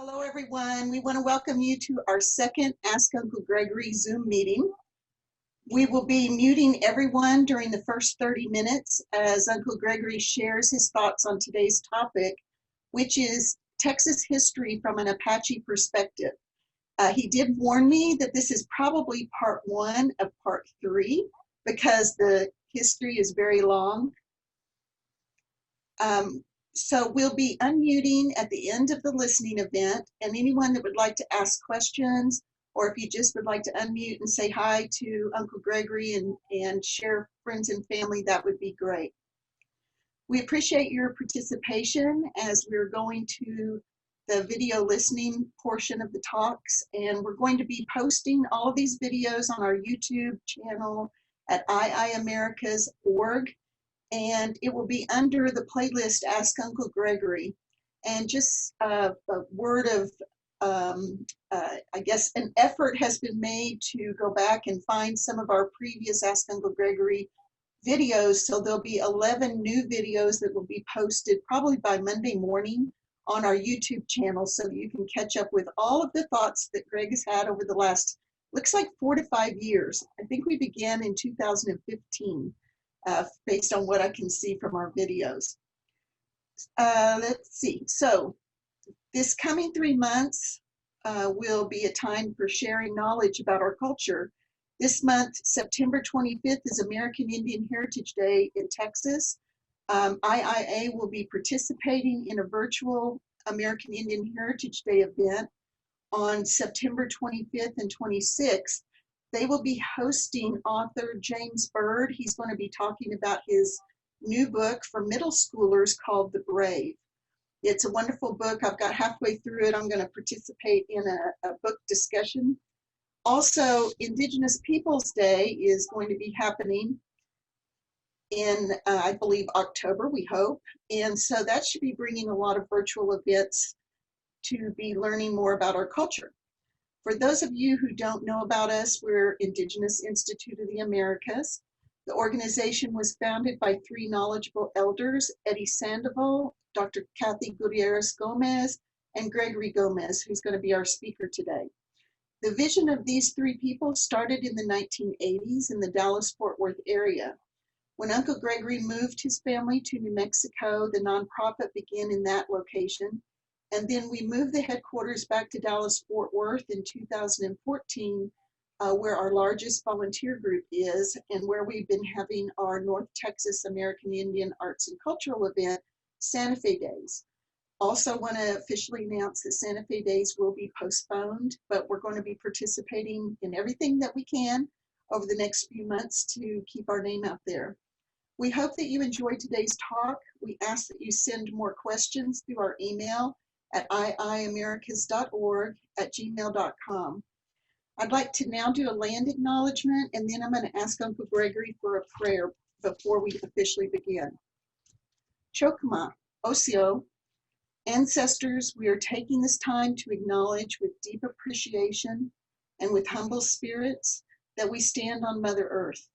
Hello, everyone. We want to welcome you to our second Ask Uncle Gregory Zoom meeting. We will be muting everyone during the first 30 minutes as Uncle Gregory shares his thoughts on today's topic, which is Texas history from an Apache perspective. He did warn me that this is probably part one of part three because the history is very long. So we'll be unmuting at the end of the listening event, and anyone that would like to ask questions, or if you just would like to unmute and say hi to Uncle Gregory and share friends and family, that would be great. We appreciate your participation as we're going to the video listening portion of the talks, and we're going to be posting all of these videos on our YouTube channel at iiamericas.org. And it will be under the playlist Ask Uncle Gregory. And just a word of, I guess, an effort has been made to go back and find some of our previous Ask Uncle Gregory videos. So there'll be 11 new videos that will be posted probably by Monday morning on our YouTube channel so that you can catch up with all of the thoughts that Greg has had over the last, looks like 4 to 5 years. I think we began in 2015. Based on what I can see from our videos. Let's see, so this coming 3 months will be a time for sharing knowledge about our culture. This month, September 25th, is American Indian Heritage Day in Texas. IIA will be participating in a virtual American Indian Heritage Day event on September 25th and 26th. They will be hosting author James Bird. He's going to be talking about his new book for middle schoolers called The Brave. It's a wonderful book. I've got halfway through it. I'm going to participate in a book discussion. Also, Indigenous Peoples Day is going to be happening in, I believe, October, we hope. And so that should be bringing a lot of virtual events to be learning more about our culture. For those of you who don't know about us, we're Indigenous Institute of the Americas. The organization was founded by 3 knowledgeable elders, Eddie Sandoval, Dr. Kathy Gutierrez Gomez, and Gregory Gomez, who's going to be our speaker today. The vision of these 3 people started in the 1980s in the Dallas-Fort Worth area. When Uncle Gregory moved his family to New Mexico, the nonprofit began in that location. And then we moved the headquarters back to Dallas-Fort Worth in 2014, where our largest volunteer group is, and where we've been having our North Texas American Indian Arts and Cultural event, Santa Fe Days. Also want to officially announce that Santa Fe Days will be postponed, but we're going to be participating in everything that we can over the next few months to keep our name out there. We hope that you enjoyed today's talk. We ask that you send more questions through our email at iiamericas.org @gmail.com. I'd like to now do a land acknowledgement, and then I'm going to ask Uncle Gregory for a prayer before we officially begin. Chokma, Osio, ancestors, we are taking this time to acknowledge with deep appreciation and with humble spirits that we stand on Mother Earth.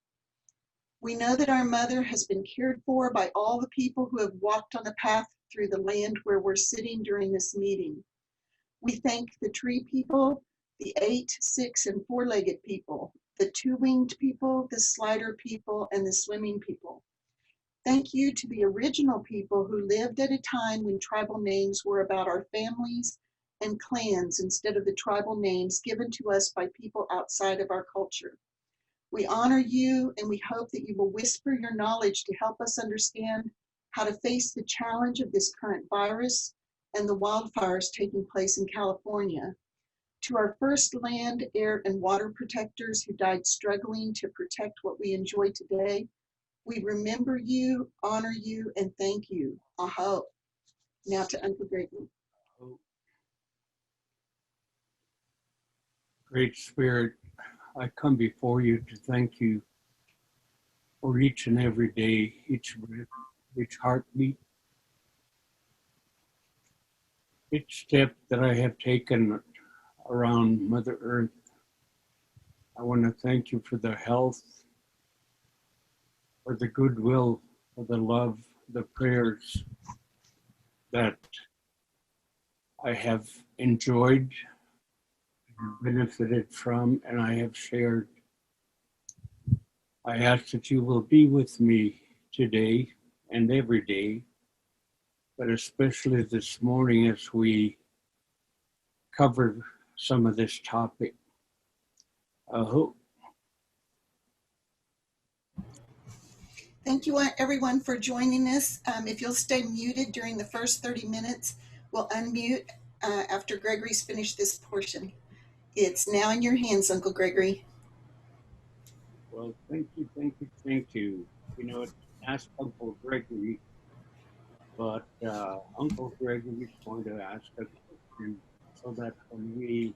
We know that our Mother has been cared for by all the people who have walked on the path through the land where we're sitting during this meeting. We thank the tree people, the 8, 6, and 4-legged people, the 2-winged people, the slider people, and the swimming people. Thank you to the original people who lived at a time when tribal names were about our families and clans instead of the tribal names given to us by people outside of our culture. We honor you, and we hope that you will whisper your knowledge to help us understand how to face the challenge of this current virus and the wildfires taking place in California. To our first land, air, and water protectors who died struggling to protect what we enjoy today, we remember you, honor you, and thank you. Aho. Now to Uncle Gregory. Great Spirit, I come before you to thank you for each and every day, each breath, each heartbeat, each step that I have taken around Mother Earth. I want to thank you for the health, for the goodwill, for the love, the prayers that I have enjoyed, benefited from, and I have shared. I ask that you will be with me today and every day, but especially this morning as we cover some of this topic. I hope. Thank you everyone for joining us. If you'll stay muted during the first 30 minutes, we'll unmute after Gregory's finished this portion. It's now in your hands, Uncle Gregory. Well, thank you, thank you, thank you. You know, it's Ask Uncle Gregory, but Uncle Gregory is going to ask a question so that when we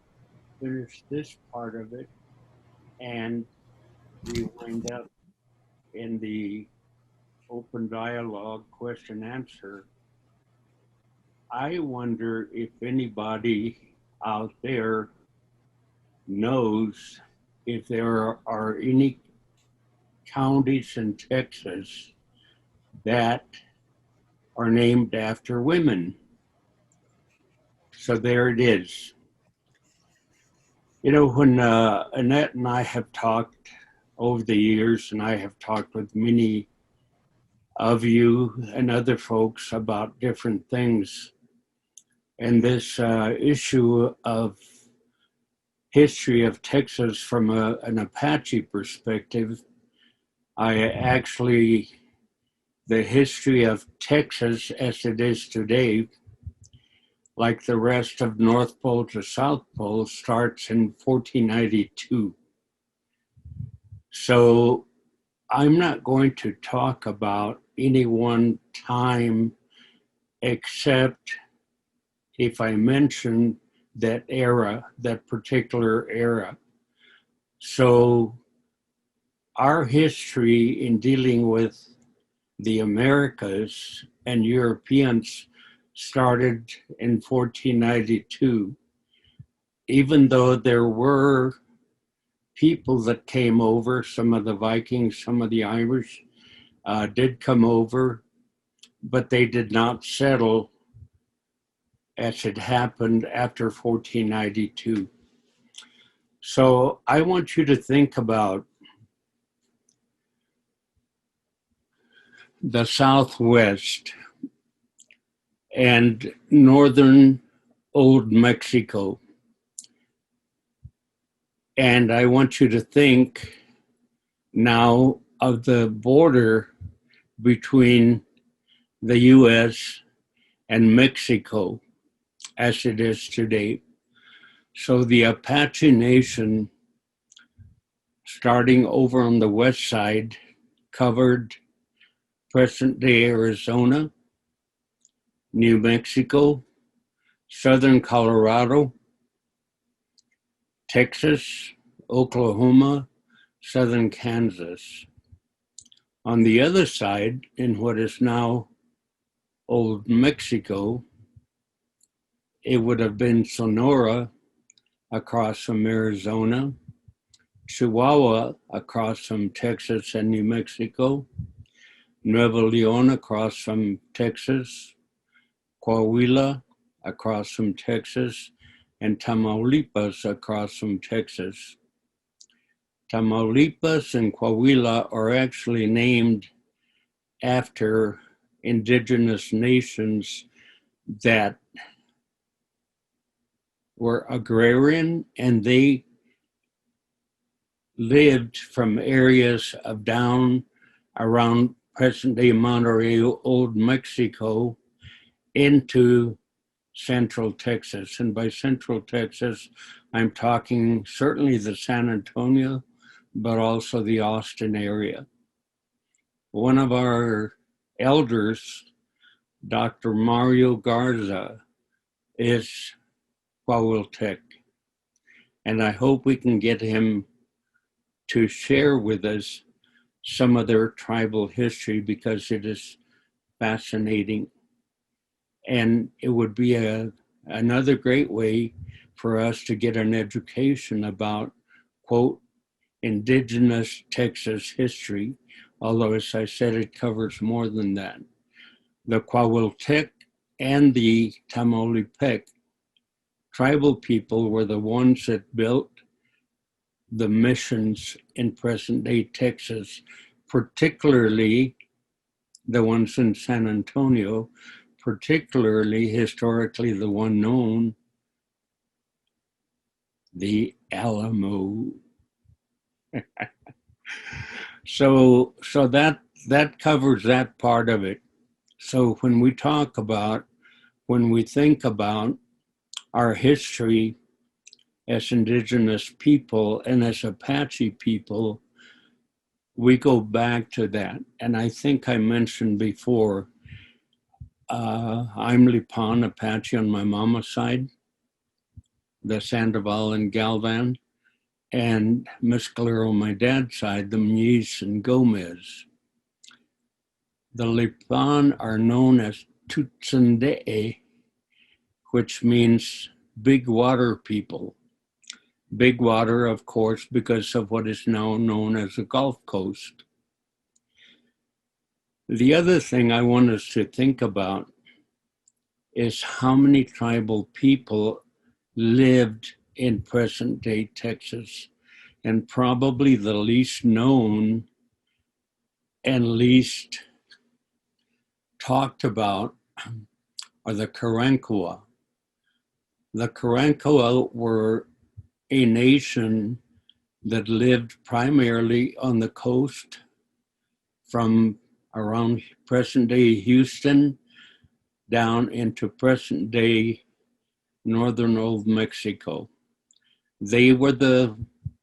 finish this part of it and we wind up in the open dialogue question answer, I wonder if anybody out there knows if there are any counties in Texas that are named after women. So there it is. You know, when Annette and I have talked over the years, and I have talked with many of you and other folks about different things, and this issue of history of Texas from an Apache perspective, the history of Texas as it is today, like the rest of North Pole to South Pole, starts in 1492. So I'm not going to talk about any one time except if I mention that era, that particular era. So our history in dealing with the Americas and Europeans started in 1492. Even though there were people that came over, some of the Vikings, some of the Irish did come over, but they did not settle as it happened after 1492. So I want you to think about the Southwest and northern Old Mexico. And I want you to think now of the border between the US and Mexico as it is today. So the Apache Nation, starting over on the west side, covered present-day Arizona, New Mexico, southern Colorado, Texas, Oklahoma, southern Kansas. On the other side, in what is now Old Mexico, it would have been Sonora across from Arizona, Chihuahua across from Texas and New Mexico, Nuevo Leon across from Texas, Coahuila across from Texas, and Tamaulipas across from Texas. Tamaulipas and Coahuila are actually named after indigenous nations that were agrarian, and they lived from areas of down around present-day Monterey, Old Mexico, into Central Texas. And by Central Texas, I'm talking certainly the San Antonio, but also the Austin area. One of our elders, Dr. Mario Garza, is Coahuiltec, and I hope we can get him to share with us some of their tribal history because it is fascinating. And it would be another great way for us to get an education about, quote, indigenous Texas history, although as I said, it covers more than that. The Coahuiltec and the Tamaulipas tribal people were the ones that built the missions in present-day Texas, particularly the ones in San Antonio, particularly historically the one known, the Alamo. So that covers that part of it. So when we think about our history as Indigenous people and as Apache people, we go back to that. And I think I mentioned before, I'm Lipan Apache on my mama's side, the Sandoval and Galvan, and Mescalero on my dad's side, the Mies and Gomez. The Lipan are known as Tutsundee, which means big water people. Big water, of course, because of what is now known as the Gulf Coast. The other thing I want us to think about is how many tribal people lived in present-day Texas, and probably the least known and least talked about are the Karankawa. The Karankawa were a nation that lived primarily on the coast from around present-day Houston down into present-day northern Old Mexico. They were the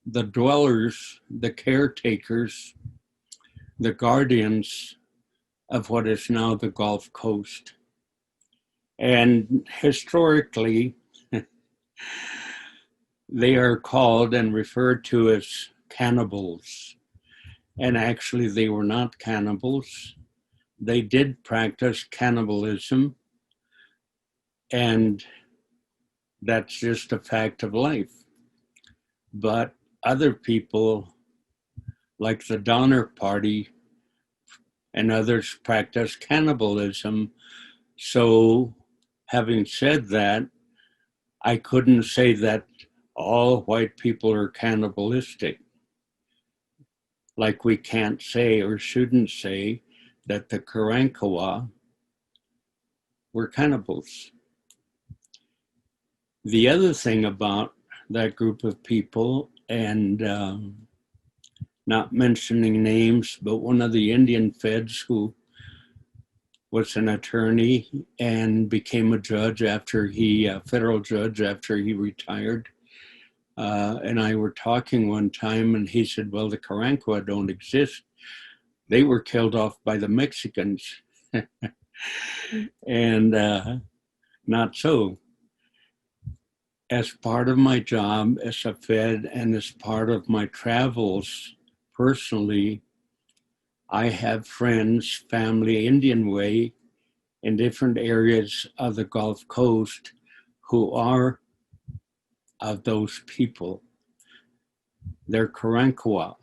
dwellers, the caretakers, the guardians of what is now the Gulf Coast. And historically, they are called and referred to as cannibals. And actually, they were not cannibals. They did practice cannibalism, and that's just a fact of life. But other people, like the Donner Party and others, practice cannibalism. So, having said that, I couldn't say that all white people are cannibalistic. Like we can't say or shouldn't say that the Karankawa were cannibals. The other thing about that group of people, and not mentioning names, but one of the Indian feds who was an attorney and became a judge after federal judge after he retired, and I were talking one time, and he said, well, the Karankawa don't exist. They were killed off by the Mexicans. And not so. As part of my job as a Fed and as part of my travels personally, I have friends, family, Indian way, in different areas of the Gulf Coast who are of those people. They're Karankawa.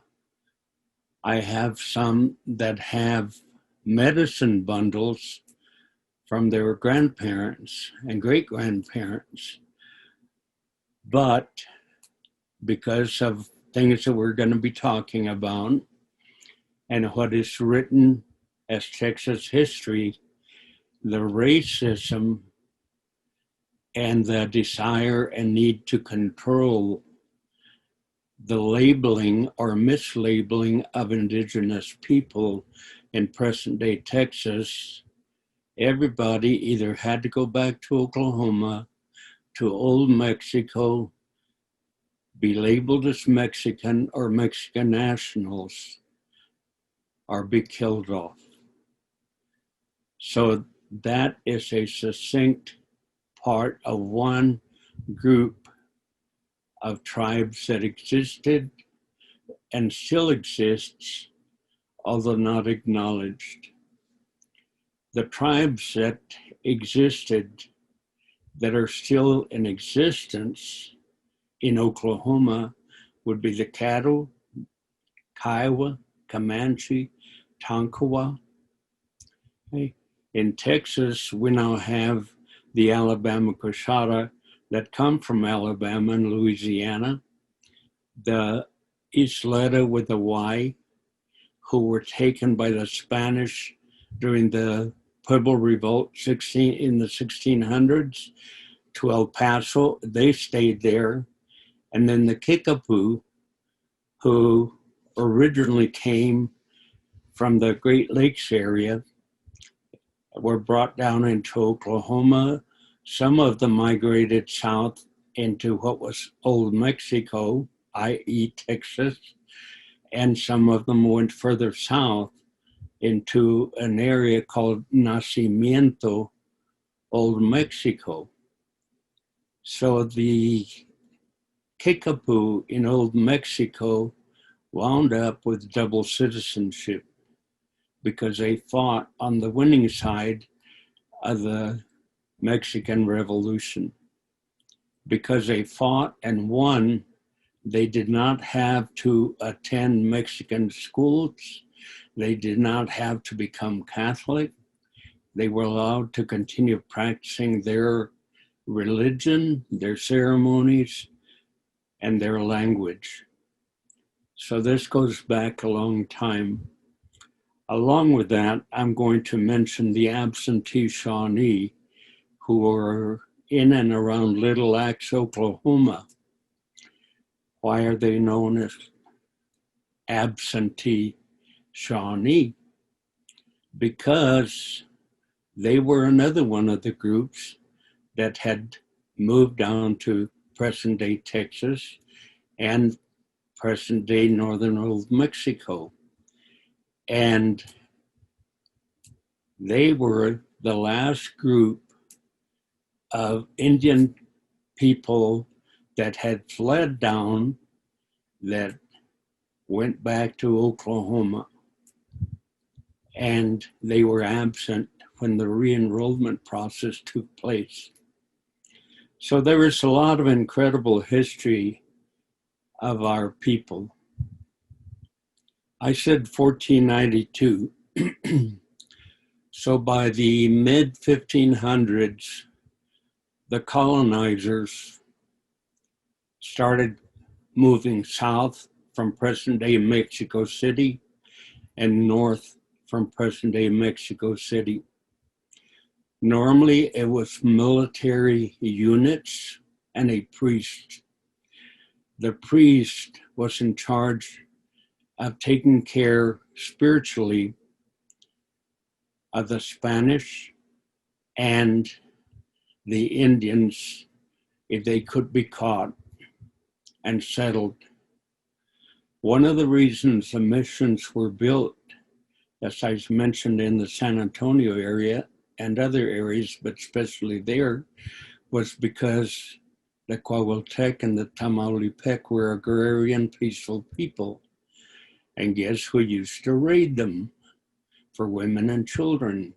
I have some that have medicine bundles from their grandparents and great-grandparents. But because of things that we're going to be talking about and what is written as Texas history, the racism and the desire and need to control the labeling or mislabeling of Indigenous people in present-day Texas, everybody either had to go back to Oklahoma, to Old Mexico, be labeled as Mexican or Mexican nationals, or be killed off. So that is a succinct part of one group of tribes that existed and still exists, although not acknowledged. The tribes that existed, that are still in existence in Oklahoma, would be the Caddo, Kiowa, Comanche, Tonkawa. Okay. In Texas, we now have the Alabama Coshada, that come from Alabama and Louisiana, the Isleta with a Y, who were taken by the Spanish during the Pueblo Revolt in the 1600s to El Paso. They stayed there. And then the Kickapoo, who originally came from the Great Lakes area, were brought down into Oklahoma. Some of them migrated south into what was old Mexico, i.e. Texas, and some of them went further south into an area called Nacimiento, Old Mexico. So the Kickapoo in Old Mexico wound up with double citizenship because they fought on the winning side of the Mexican Revolution. Because they fought and won, they did not have to attend Mexican schools. They did not have to become Catholic. They were allowed to continue practicing their religion, their ceremonies, and their language. So this goes back a long time. Along with that, I'm going to mention the Absentee Shawnee, who are in and around Little Axe, Oklahoma. Why are they known as Absentee Shawnee? Because they were another one of the groups that had moved down to present-day Texas and present-day northern Old Mexico. And they were the last group of Indian people that had fled down, that went back to Oklahoma, and they were absent when the re-enrollment process took place. So there is a lot of incredible history of our people. I said 1492. So by the mid-1500s, the colonizers started moving south from present-day Mexico City and north from present-day Mexico City. Normally, it was military units and a priest. The priest was in charge of taking care spiritually of the Spanish and the Indians if they could be caught and settled. One of the reasons the missions were built, as I mentioned in the San Antonio area and other areas, but especially there, was because the Coahuiltec and the Tamaulipec were agrarian, peaceful people. And guess who used to raid them for women and children?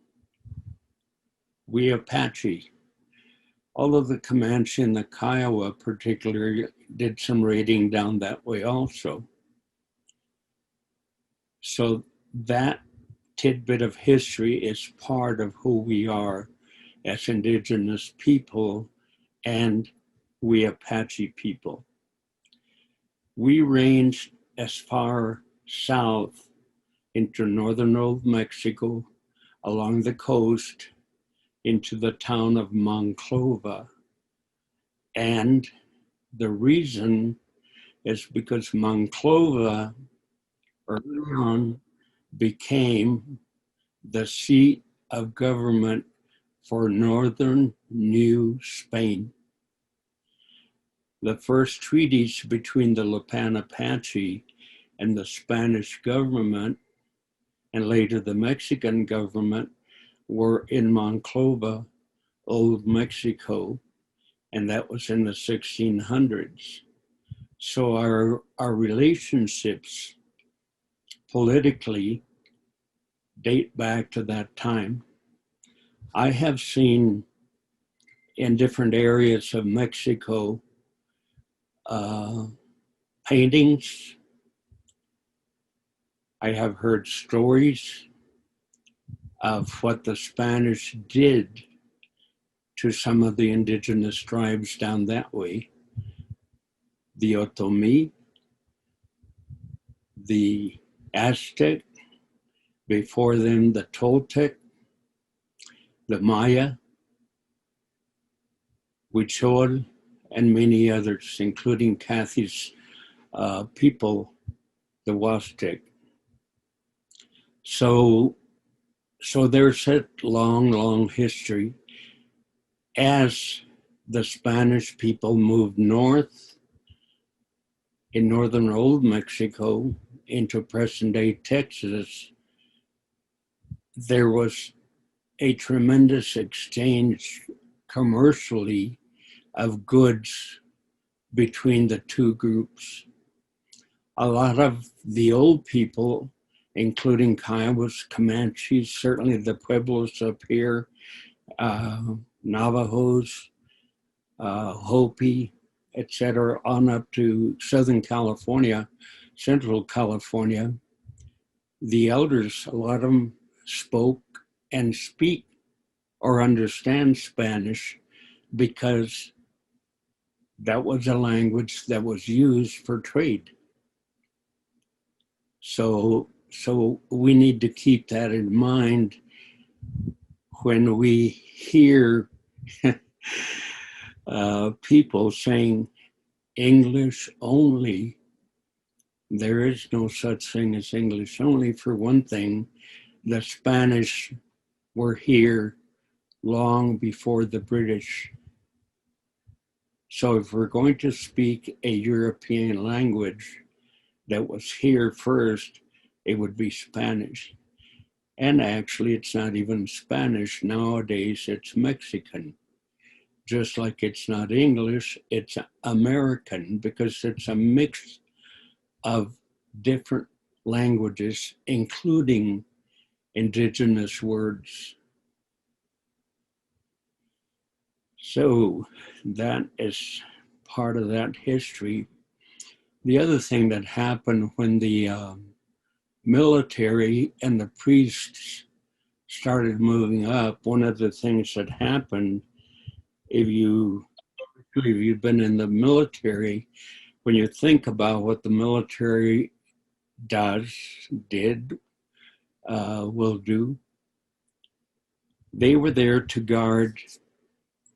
We Apache. Although the Comanche and the Kiowa particularly did some raiding down that way also. So that tidbit of history is part of who we are as Indigenous people and we Apache people. We ranged as far south into northern Old Mexico, along the coast, into the town of Monclova. And the reason is because Monclova early on became the seat of government for northern New Spain. The first treaties between the Lipan Apache and the Spanish government, and later the Mexican government, were in Monclova, Old Mexico, and that was in the 1600s. So our relationships politically date back to that time. I have seen in different areas of Mexico paintings. I have heard stories of what the Spanish did to some of the indigenous tribes down that way. The Otomi, the Aztec, before them the Toltec, the Maya, Huichol, and many others, including Kathy's people, the Huastec. So there's a long, long history. As the Spanish people moved north in northern Old Mexico into present-day Texas, there was a tremendous exchange commercially of goods between the two groups. A lot of the old people, including Kiowas, Comanches, certainly the Pueblos up here, Navajos, Hopi, etc., on up to Southern California, Central California, the elders, a lot of them spoke and speak or understand Spanish because that was a language that was used for trade. So we need to keep that in mind when we hear people saying English only. There is no such thing as English only. For one thing, the Spanish were here long before the British. So if we're going to speak a European language that was here first, it would be Spanish. And actually, it's not even Spanish. Nowadays, it's Mexican. Just like it's not English, it's American, because it's a mix of different languages, including indigenous words. So that is part of that history. The other thing that happened when the military and the priests started moving up, one of the things that happened, if you've been in the military, when you think about what the military will do, they were there to guard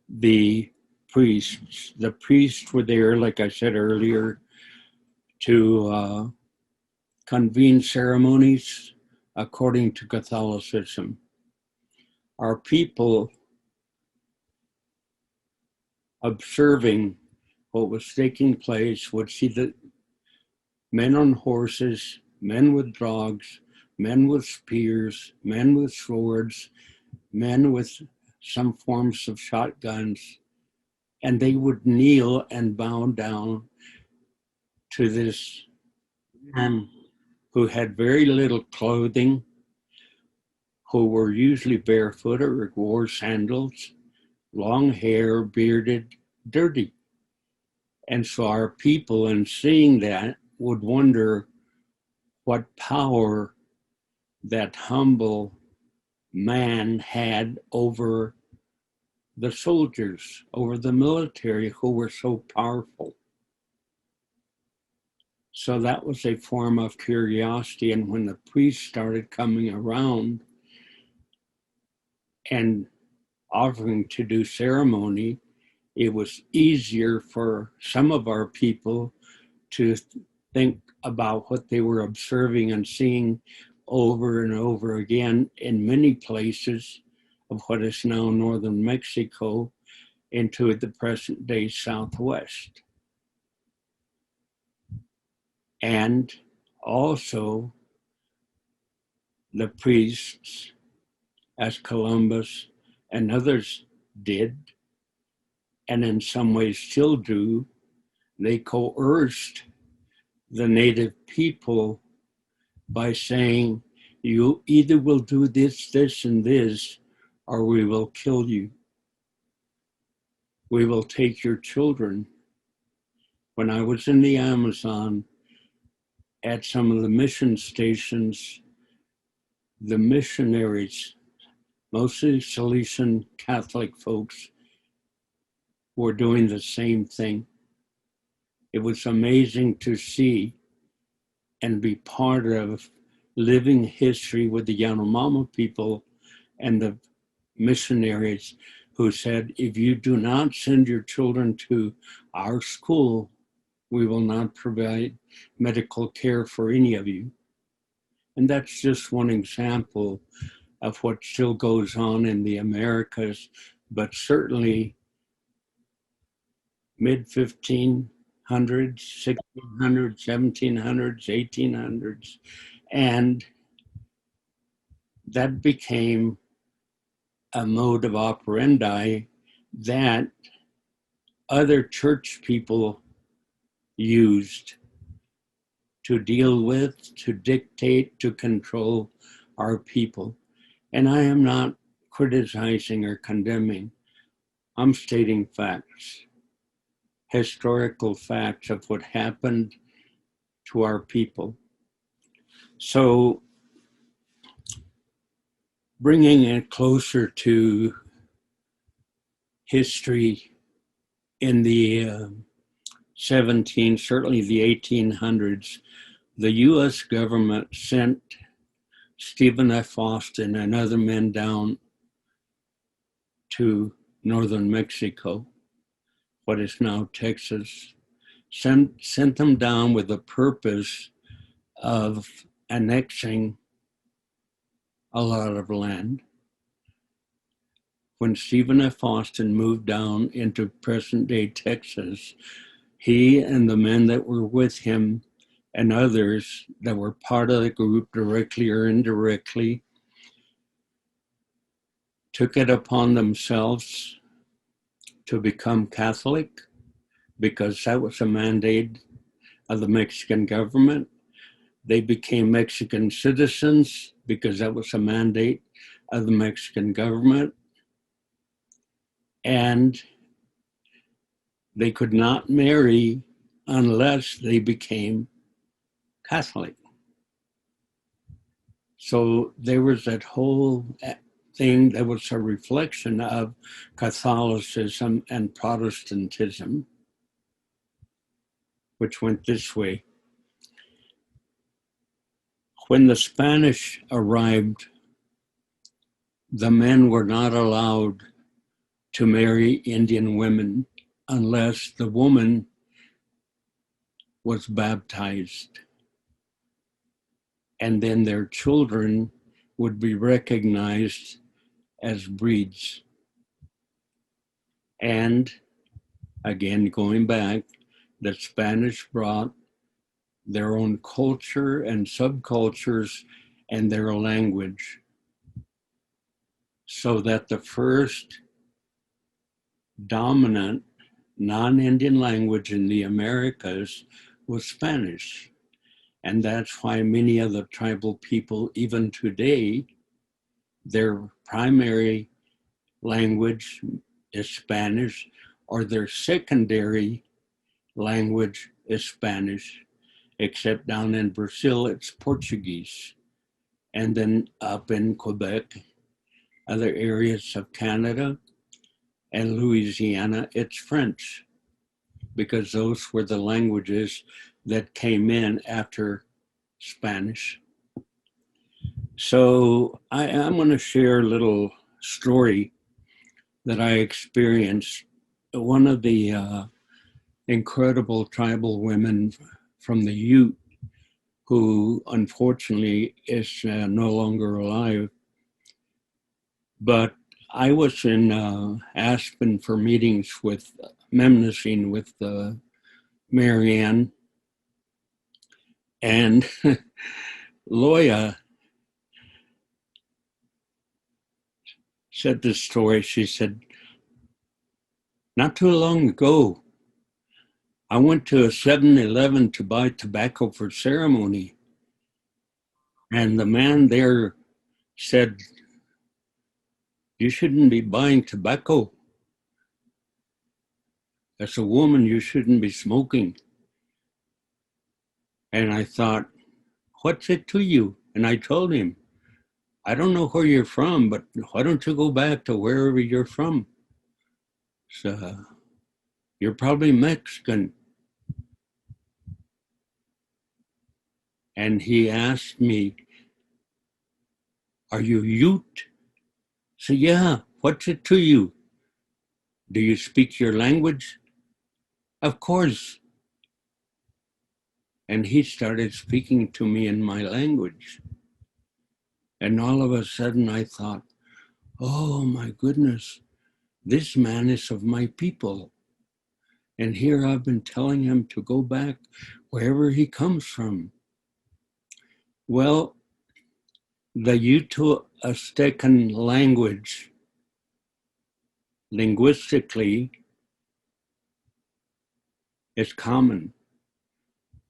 the priests. The priests were there, like I said earlier, to convene ceremonies according to Catholicism. Our people, observing what was taking place, would see the men on horses, men with dogs, men with spears, men with swords, men with some forms of shotguns, and they would kneel and bow down to this man who had very little clothing, who were usually barefoot or wore sandals, long hair, bearded, dirty. And so our people, in seeing that, would wonder what power that humble man had over the soldiers, over the military, who were so powerful. So that was a form of curiosity. And when the priests started coming around and offering to do ceremony, it was easier for some of our people to think about what they were observing and seeing over and over again in many places of what is now northern Mexico into the present day Southwest. And also the priests, as Columbus and others did, and in some ways still do, they coerced the native people by saying, you either will do this, this, and this, or we will kill you. We will take your children. When I was in the Amazon, at some of the mission stations, the missionaries, mostly Salesian Catholic folks, were doing the same thing. It was amazing to see and be part of living history with the Yanomama people and the missionaries who said, if you do not send your children to our school, we will not provide medical care for any of you. And that's just one example of what still goes on in the Americas, but certainly mid-1500s, 1600s, 1700s, 1800s, and that became a mode of operandi that other church people used to deal with, to dictate, to control our people. And I am not criticizing or condemning. I'm stating facts, historical facts of what happened to our people. So bringing it closer to history in the certainly the 1800s, the US government sent Stephen F. Austin and other men down to northern Mexico, what is now Texas, sent them down with the purpose of annexing a lot of land. When Stephen F. Austin moved down into present-day Texas, he and the men that were with him and others that were part of the group, directly or indirectly, took it upon themselves to become Catholic because that was a mandate of the Mexican government. They became Mexican citizens because that was a mandate of the Mexican government. And they could not marry unless they became Catholic. So there was that whole thing that was a reflection of Catholicism and Protestantism, which went this way. When the Spanish arrived, the men were not allowed to marry Indian women unless the woman was baptized. And then their children would be recognized as breeds. And again, going back, the Spanish brought their own culture and subcultures and their language, so that the first dominant non-Indian language in the Americas was Spanish. And that's why many of the tribal people, even today, their primary language is Spanish, or their secondary language is Spanish, except down in Brazil, it's Portuguese. And then up in Quebec, other areas of Canada and Louisiana, it's French, because those were the languages that came in after Spanish. So I'm going to share a little story that I experienced. One of the incredible tribal women from the Ute, who unfortunately is no longer alive, but I was in Aspen for meetings with Memnosine with Marianne, and Loya said this story. She said, not too long ago, I went to a 7-Eleven to buy tobacco for ceremony, and the man there said, you shouldn't be buying tobacco. As a woman, you shouldn't be smoking. And I thought, what's it to you? And I told him, I don't know where you're from, but why don't you go back to wherever you're from? So You're probably Mexican. And he asked me, are you Ute? So yeah, what's it to you? Do you speak your language? Of course. And he started speaking to me in my language. And all of a sudden I thought, oh my goodness, this man is of my people. And here I've been telling him to go back wherever he comes from. Well, the Uto-Aztecan language, linguistically, is common.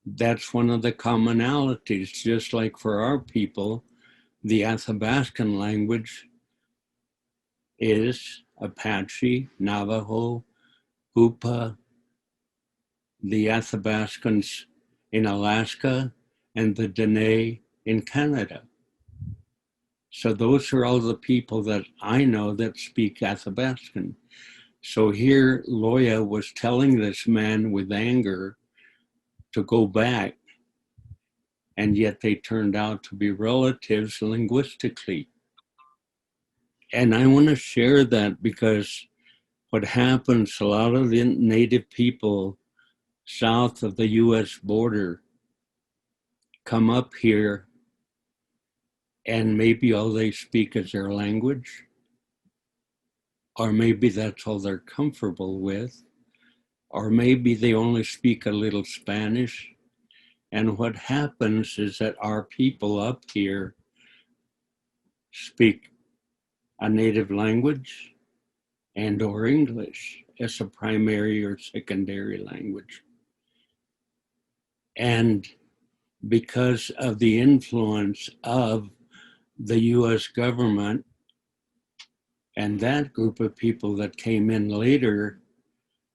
That's one of the commonalities, just like for our people, the Athabascan language is Apache, Navajo, Hupa, the Athabascans in Alaska, and the Dene in Canada. So those are all the people that I know that speak Athabascan. So here Loya was telling this man with anger to go back, and yet they turned out to be relatives linguistically. And I want to share that because what happens, a lot of the native people south of the US border come up here and maybe all they speak is their language, or maybe that's all they're comfortable with, or maybe they only speak a little Spanish. And what happens is that our people up here speak a native language and or English as a primary or secondary language. And because of the influence of the US government and that group of people that came in later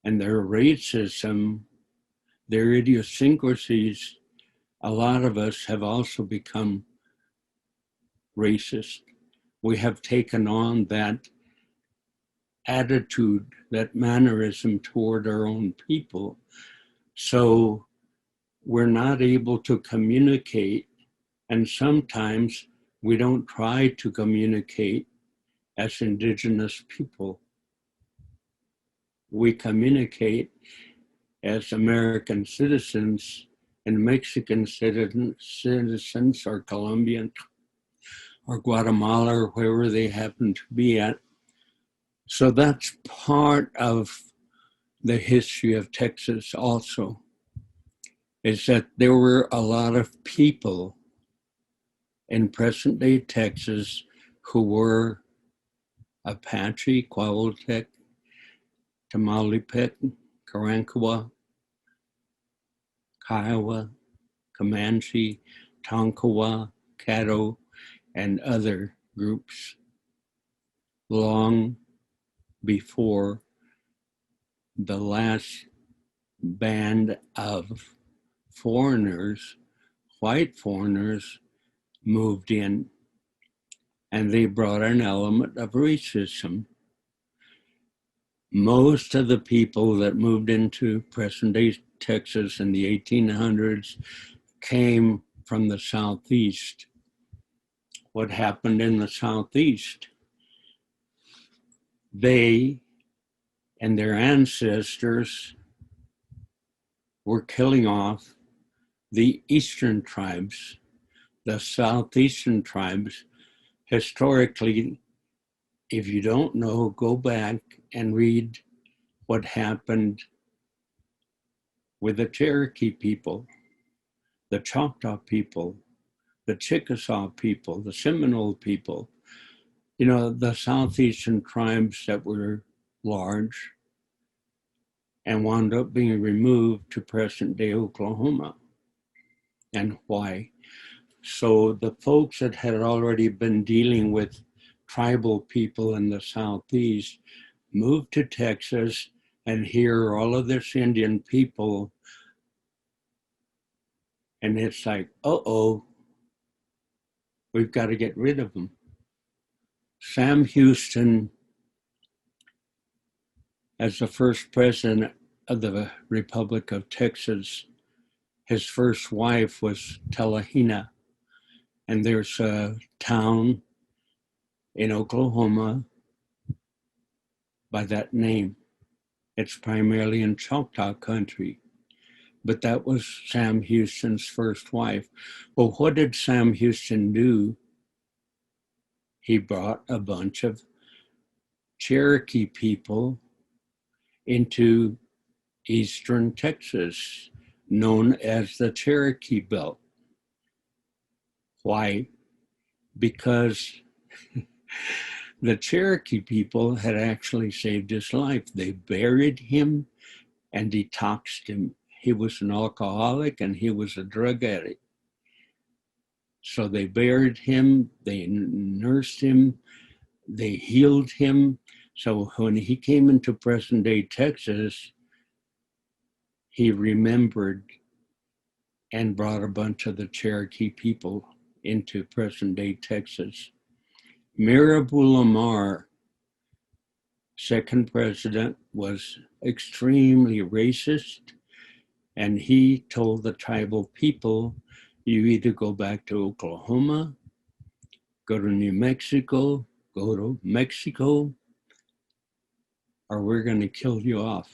and their racism, their idiosyncrasies, a lot of us have also become racist. We have taken on that attitude, that mannerism toward our own people. So we're not able to communicate, and sometimes we don't try to communicate as Indigenous people. We communicate as American citizens and Mexican citizens or Colombian or Guatemala or wherever they happen to be at. So that's part of the history of Texas also, is that there were a lot of people in present day Texas who were Apache, Quahotep, Tamaulipas, Karankawa, Kiowa, Comanche, Tonkawa, Caddo, and other groups long before the last band of foreigners, white foreigners, moved in, and they brought an element of racism. Most of the people that moved into present-day Texas in the 1800s came from the Southeast. What happened in the Southeast? They and their ancestors were killing off the Eastern tribes. The Southeastern tribes, historically, if you don't know, go back and read what happened with the Cherokee people, the Choctaw people, the Chickasaw people, the Seminole people, you know, the Southeastern tribes that were large and wound up being removed to present-day Oklahoma. And why? So the folks that had already been dealing with tribal people in the Southeast moved to Texas, and here are all of this Indian people. And it's like, uh-oh, we've got to get rid of them. Sam Houston, as the first president of the Republic of Texas. His first wife was Telahina, and there's a town in Oklahoma by that name. It's primarily in Choctaw country, but that was Sam Houston's first wife. Well, what did Sam Houston do? He brought a bunch of Cherokee people into eastern Texas, known as the Cherokee Belt. Why? Because the Cherokee people had actually saved his life. They buried him and detoxed him. He was an alcoholic and he was a drug addict. So they buried him, they nursed him, they healed him. So when he came into present day Texas, he remembered and brought a bunch of the Cherokee people into present day Texas. Mirabeau Lamar, second president, was extremely racist, and he told the tribal people, you either go back to Oklahoma, go to New Mexico, go to Mexico, or we're going to kill you off.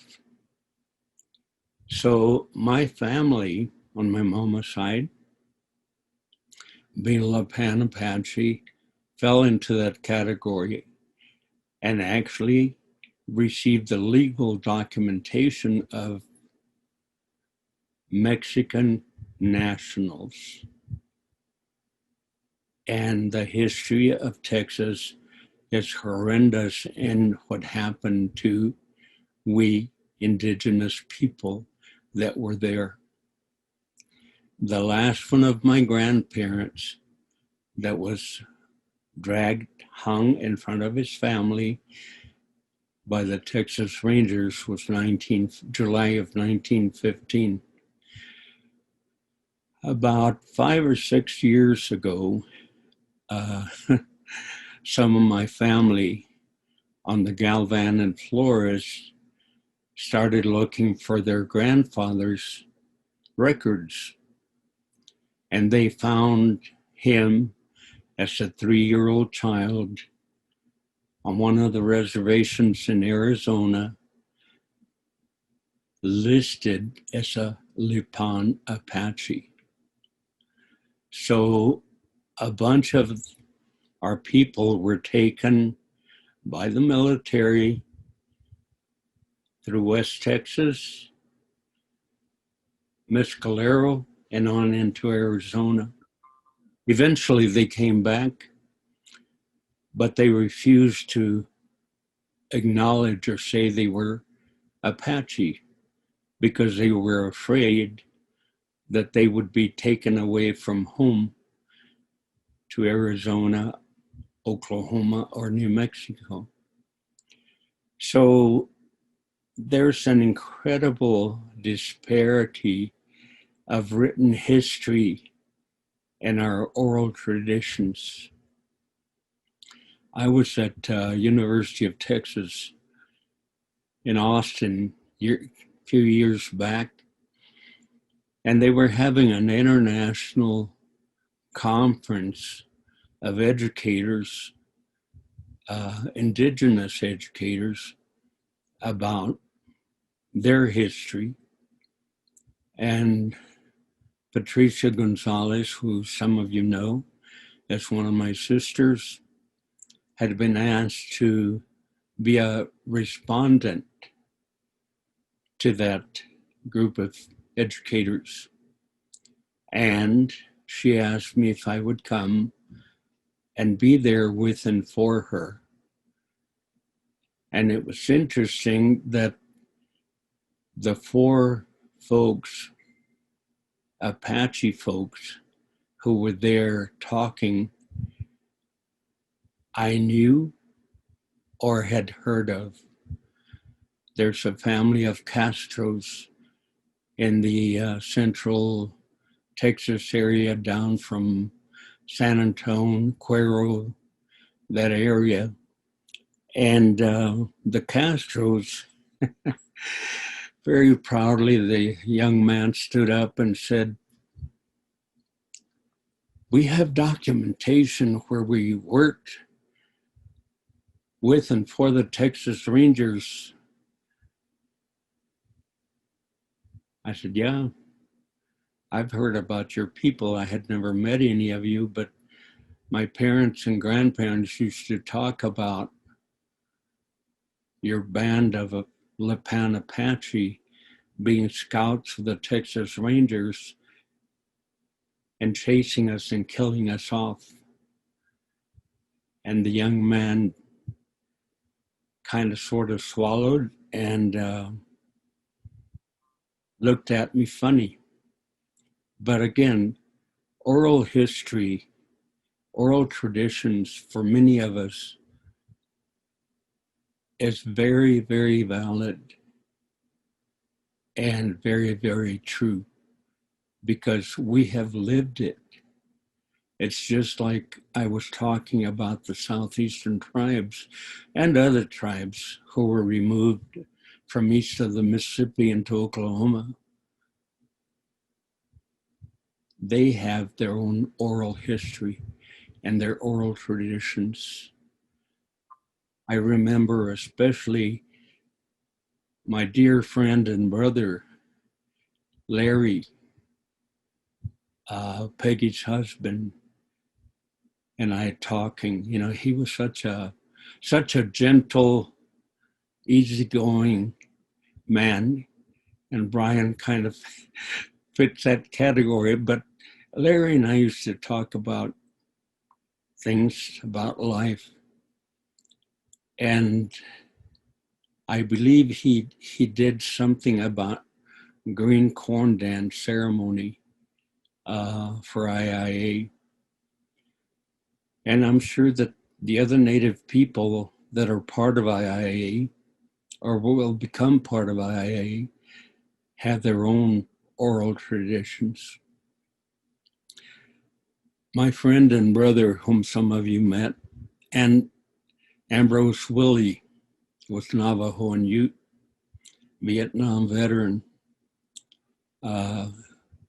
So my family on my mama's side, being a Lipan Apache, fell into that category and actually received the legal documentation of Mexican nationals. And the history of Texas is horrendous in what happened to we indigenous people that were there. The last one of my grandparents that was dragged, hung in front of his family by the Texas Rangers was July of 1915. About 5 or 6 years ago, some of my family on the Galvan and Flores started looking for their grandfather's records. And they found him as a 3-year-old child on one of the reservations in Arizona, listed as a Lipan Apache. So a bunch of our people were taken by the military through West Texas, Mescalero, and on into Arizona. Eventually they came back, but they refused to acknowledge or say they were Apache because they were afraid that they would be taken away from home to Arizona, Oklahoma, or New Mexico. So there's an incredible disparity of written history and our oral traditions. I was at University of Texas in Austin a few years back, and they were having an international conference of educators, indigenous educators, about their history. And Patricia Gonzalez, who some of you know, as one of my sisters, had been asked to be a respondent to that group of educators. And she asked me if I would come and be there with and for her. And it was interesting that the 4 folks, Apache folks, who were there talking, I knew or had heard of. There's a family of Castros in the central Texas area down from San Antonio, Cuero, that area. And the Castros, very proudly, the young man stood up and said, "We have documentation where we worked with and for the Texas Rangers." I said, "Yeah, I've heard about your people. I had never met any of you, but my parents and grandparents used to talk about your band of Lipan Apache being scouts of the Texas Rangers and chasing us and killing us off." And the young man kind of sort of swallowed and looked at me funny. But again, oral history, oral traditions for many of us is very, very valid and very, very true because we have lived it. It's just like I was talking about the Southeastern tribes and other tribes who were removed from east of the Mississippi into Oklahoma. They have their own oral history and their oral traditions. I remember especially my dear friend and brother, Larry, Peggy's husband, and I talking. You know, he was such a gentle, easygoing man, and Brian kind of fits that category. But Larry and I used to talk about things about life, and I believe he did something about green corn dance ceremony for IIA. And I'm sure that the other Native people that are part of IIA or will become part of IIA have their own oral traditions. My friend and brother, whom some of you met, and Ambrose Willie was Navajo and Ute, Vietnam veteran,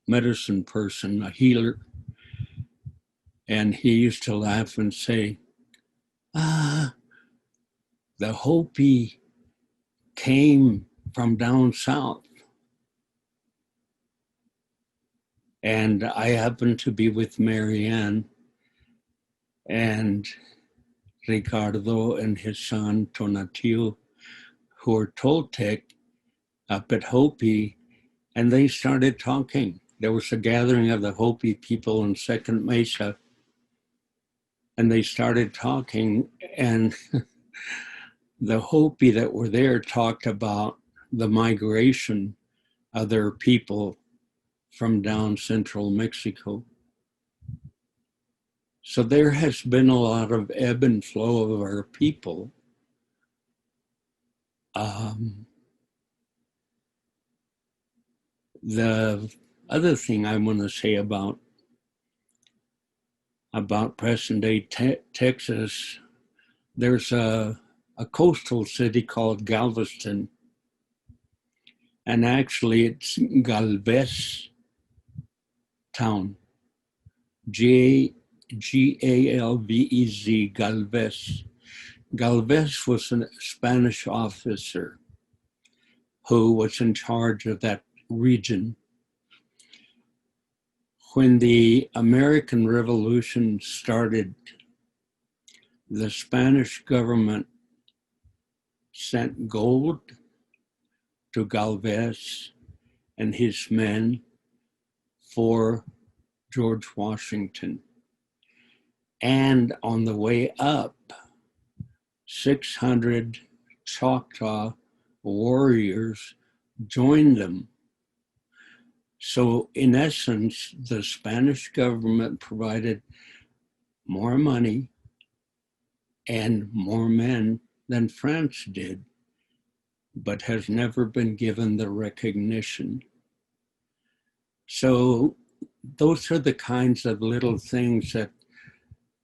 medicine person, a healer. And he used to laugh and say, the Hopi came from down south. And I happened to be with Marianne and Ricardo and his son, Tonatiu, who were Toltec up at Hopi, and they started talking. There was a gathering of the Hopi people in Second Mesa, and they started talking, and the Hopi that were there talked about the migration of their people from down central Mexico. So there has been a lot of ebb and flow of our people. The other thing I want to say about present day Texas, there's a coastal city called Galveston, and actually it's Galvez town, Galvez, Galvez. Galvez was a Spanish officer who was in charge of that region. When the American Revolution started, the Spanish government sent gold to Galvez and his men for George Washington. And on the way up, 600 Choctaw warriors joined them. So in essence, the Spanish government provided more money and more men than France did, but has never been given the recognition. So those are the kinds of little things that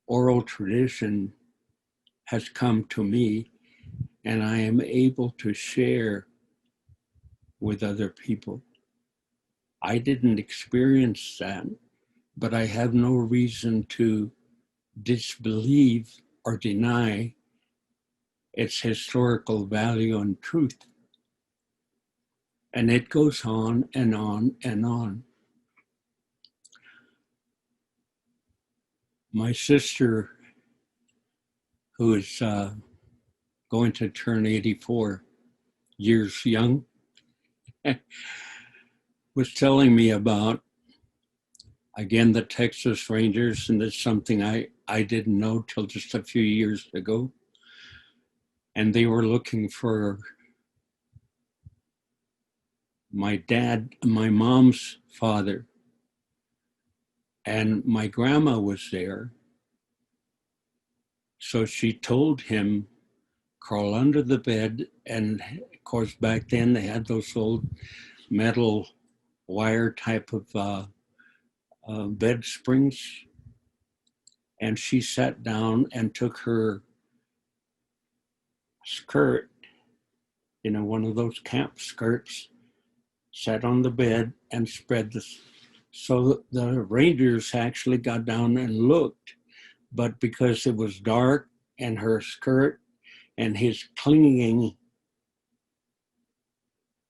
oral tradition has come to me, and I am able to share with other people. I didn't experience that, but I have no reason to disbelieve or deny its historical value and truth. And it goes on and on and on. My sister, who is going to turn 84 years young, was telling me about, again, the Texas Rangers, and it's something I didn't know till just a few years ago. And they were looking for my mom's father, and my grandma was there. So she told him, crawl under the bed. And of course, back then they had those old metal wire type of bed springs. And she sat down and took her skirt, one of those camp skirts, sat on the bed and spread this. So the Rangers actually got down and looked, but because it was dark and her skirt and his clinging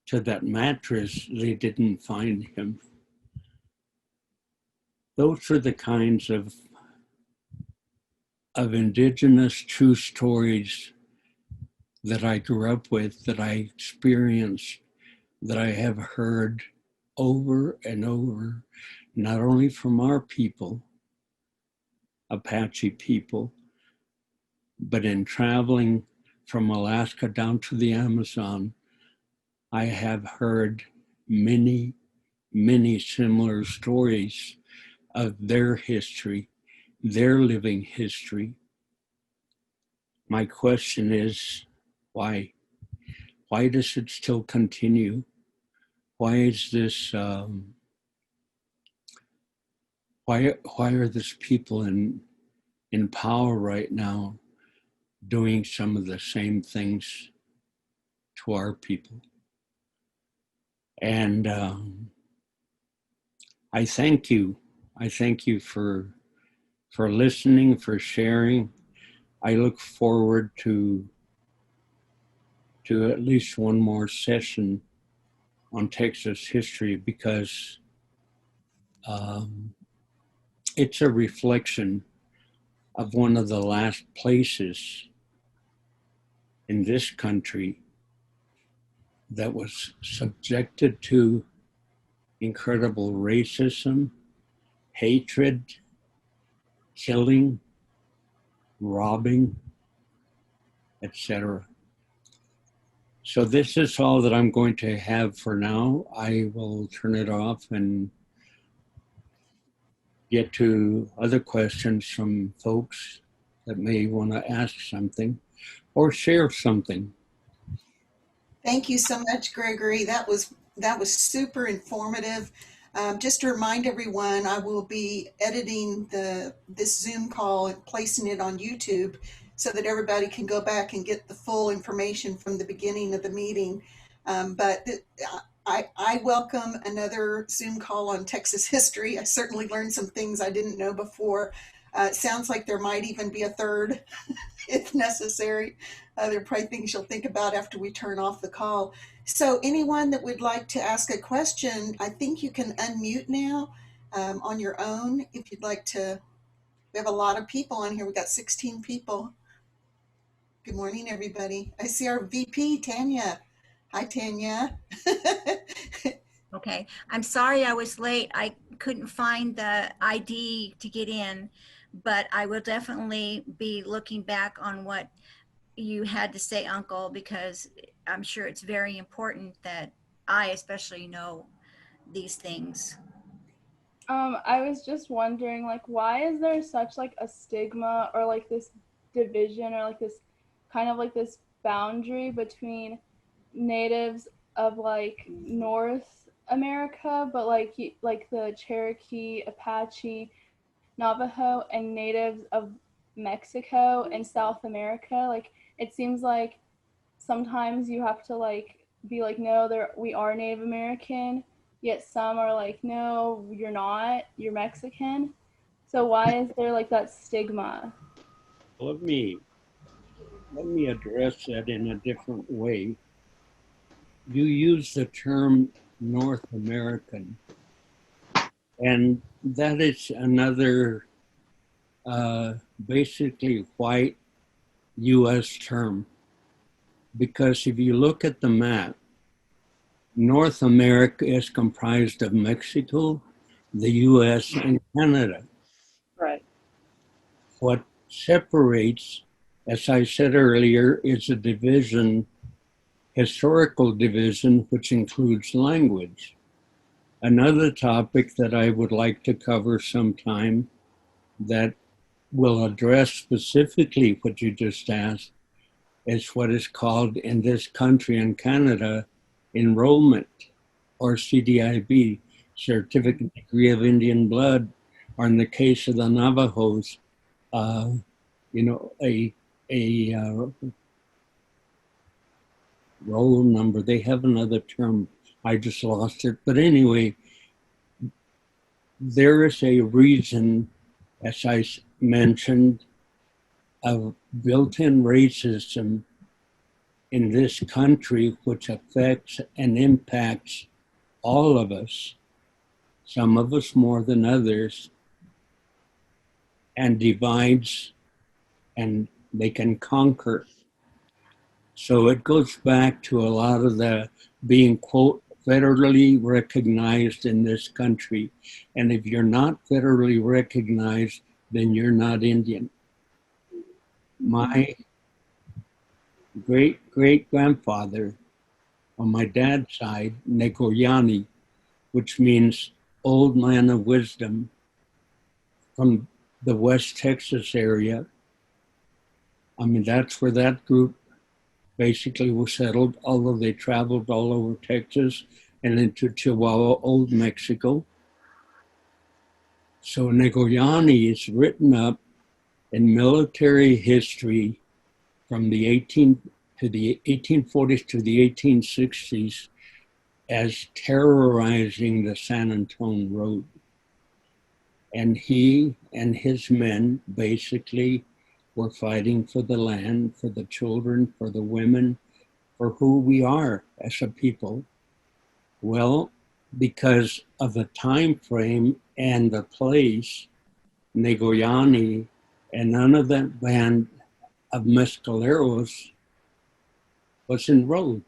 to that mattress, they didn't find him. Those are the kinds of indigenous true stories that I grew up with, that I experienced, that I have heard over and over, not only from our people, Apache people, but in traveling from Alaska down to the Amazon, I have heard many, many similar stories of their history, their living history. My question is, why? Why does it still continue? Why is this, why are these people in power right now doing some of the same things to our people? And I thank you. I thank you for listening, for sharing. I look forward to at least one more session on Texas history, because it's a reflection of one of the last places in this country that was subjected to incredible racism, hatred, killing, robbing, etc. So this is all that I'm going to have for now. I will turn it off and get to other questions from folks that may want to ask something or share something. Thank you so much, Gregory. That was super informative. Just to remind everyone, I will be editing this Zoom call and placing it on YouTube so that everybody can go back and get the full information from the beginning of the meeting. I welcome another Zoom call on Texas history. I certainly learned some things I didn't know before. It sounds like there might even be a third if necessary. There are probably things you'll think about after we turn off the call. So anyone that would like to ask a question, I think you can unmute now on your own if you'd like to. We have a lot of people on here. We got 16 people. Good morning, everybody. I see our VP, Tanya. Hi, Tanya. Okay, I'm sorry I was late. I couldn't find the ID to get in, but I will definitely be looking back on what you had to say, Uncle, because I'm sure it's very important that I especially know these things. I was just wondering, like, why is there such like a stigma or like this division or like this kind of like this boundary between natives of like North America, but like the Cherokee, Apache, Navajo, and natives of Mexico and South America? Like, it seems like sometimes you have to like be like, no, we are Native American, yet some are like, no, you're not, you're Mexican. So why is there like that stigma? Let me address that in a different way. You use the term North American, and that is another basically white U.S. term. Because if you look at the map, North America is comprised of Mexico, the U.S., and Canada. Right. What separates, as I said earlier, is a division, historical division, which includes language. Another topic that I would like to cover sometime that will address specifically what you just asked is what is called in this country and Canada enrollment, or CDIB, Certificate Degree of Indian Blood, or in the case of the Navajos, a roll number. They have another term. I just lost it. But anyway, there is a reason, as I mentioned, of built-in racism in this country, which affects and impacts all of us, some of us more than others, and divides, and they can conquer. So it goes back to a lot of the being, quote, federally recognized in this country. And if you're not federally recognized, then you're not Indian. My great-great-grandfather on my dad's side, Negoyani, which means old man of wisdom, from the West Texas area. I mean, that's where that group basically was settled, although they traveled all over Texas and into Chihuahua, Old Mexico. So Negoyani is written up in military history from the 1840s to the 1860s as terrorizing the San Antonio Road. And he and his men basically were fighting for the land, for the children, for the women, for who we are as a people. Well, because of the time frame and the place, Negoyani and none of that band of mescaleros was enrolled.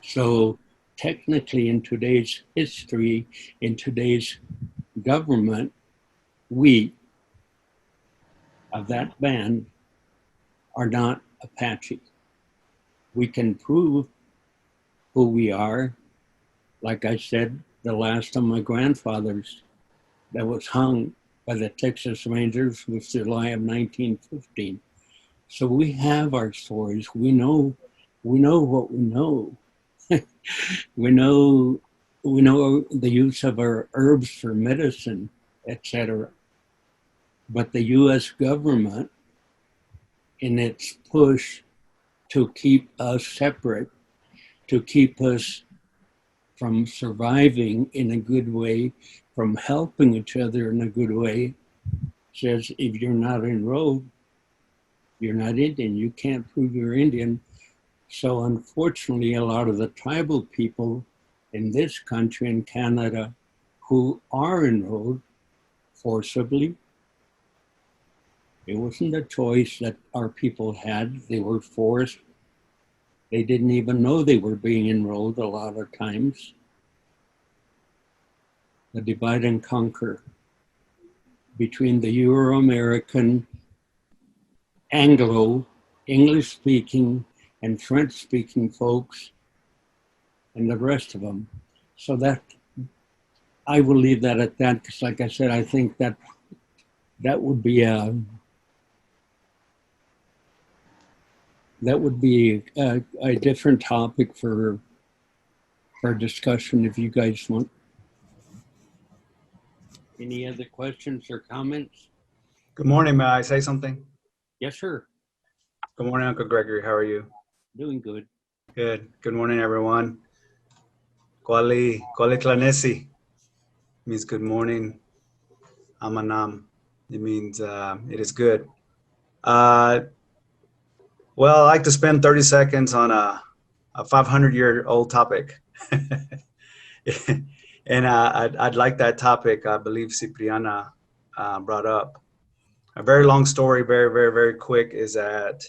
So technically in today's history, in today's government, we of that band are not Apache. We can prove who we are. Like I said, the last of my grandfathers that was hung by the Texas Rangers was July of 1915. So we have our stories. We know what we know. we know the use of our herbs for medicine, etc. But the U.S. government, in its push to keep us separate, to keep us from surviving in a good way, from helping each other in a good way, says if you're not enrolled, you're not Indian. You can't prove you're Indian. So unfortunately, a lot of the tribal people in this country and Canada who are enrolled forcibly, it wasn't a choice that our people had. They were forced. They didn't even know they were being enrolled a lot of times. The divide and conquer between the Euro-American, Anglo, English-speaking, and French-speaking folks, and the rest of them. So that, I will leave that at that, because like I said, I think that would be a different topic for discussion if you guys want. Any other questions or comments? Good morning. May I say something? Yes, sir. Good morning, Uncle Gregory. How are you? Doing good. Good. Good morning, everyone. Kwali Klanesi means good morning. Amanam. It means it is good. Well, I like to spend 30 seconds on a 500-year-old topic. And I'd like that topic, I believe Cipriana brought up. A very long story, very, very, very quick, is that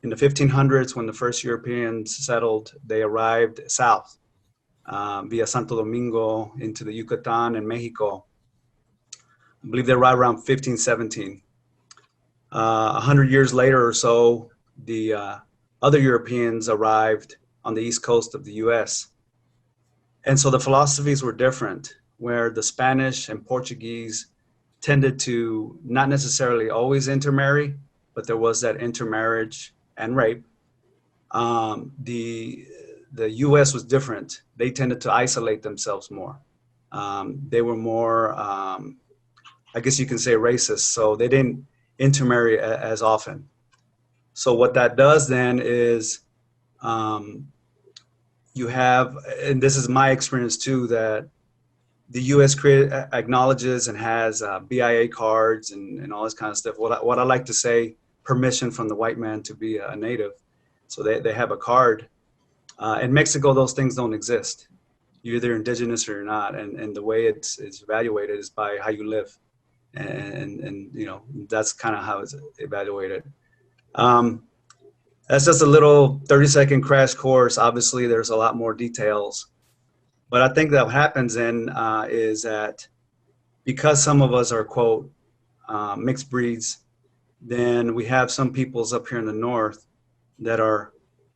in the 1500s, when the first Europeans settled, they arrived south via Santo Domingo into the Yucatan and Mexico. I believe they arrived around 1517. 100 years later or so, the other Europeans arrived on the east coast of the US. And so the philosophies were different, where the Spanish and Portuguese tended to not necessarily always intermarry, but there was that intermarriage and rape. The US was different. They tended to isolate themselves more. They were more, I guess you can say, racist. So they didn't intermarry as often. So what that does then is you have, and this is my experience too, that the U.S. acknowledges and has BIA cards and all this kind of stuff. What I like to say, permission from the white man to be a native. So they have a card. In Mexico, those things don't exist. You're either indigenous or you're not. And the way it's evaluated is by how you live. And you know, that's kind of how it's evaluated. That's just a little 30-second crash course. Obviously, there's a lot more details. But I think that what happens then is that because some of us are, quote, mixed breeds, then we have some peoples up here in the north that are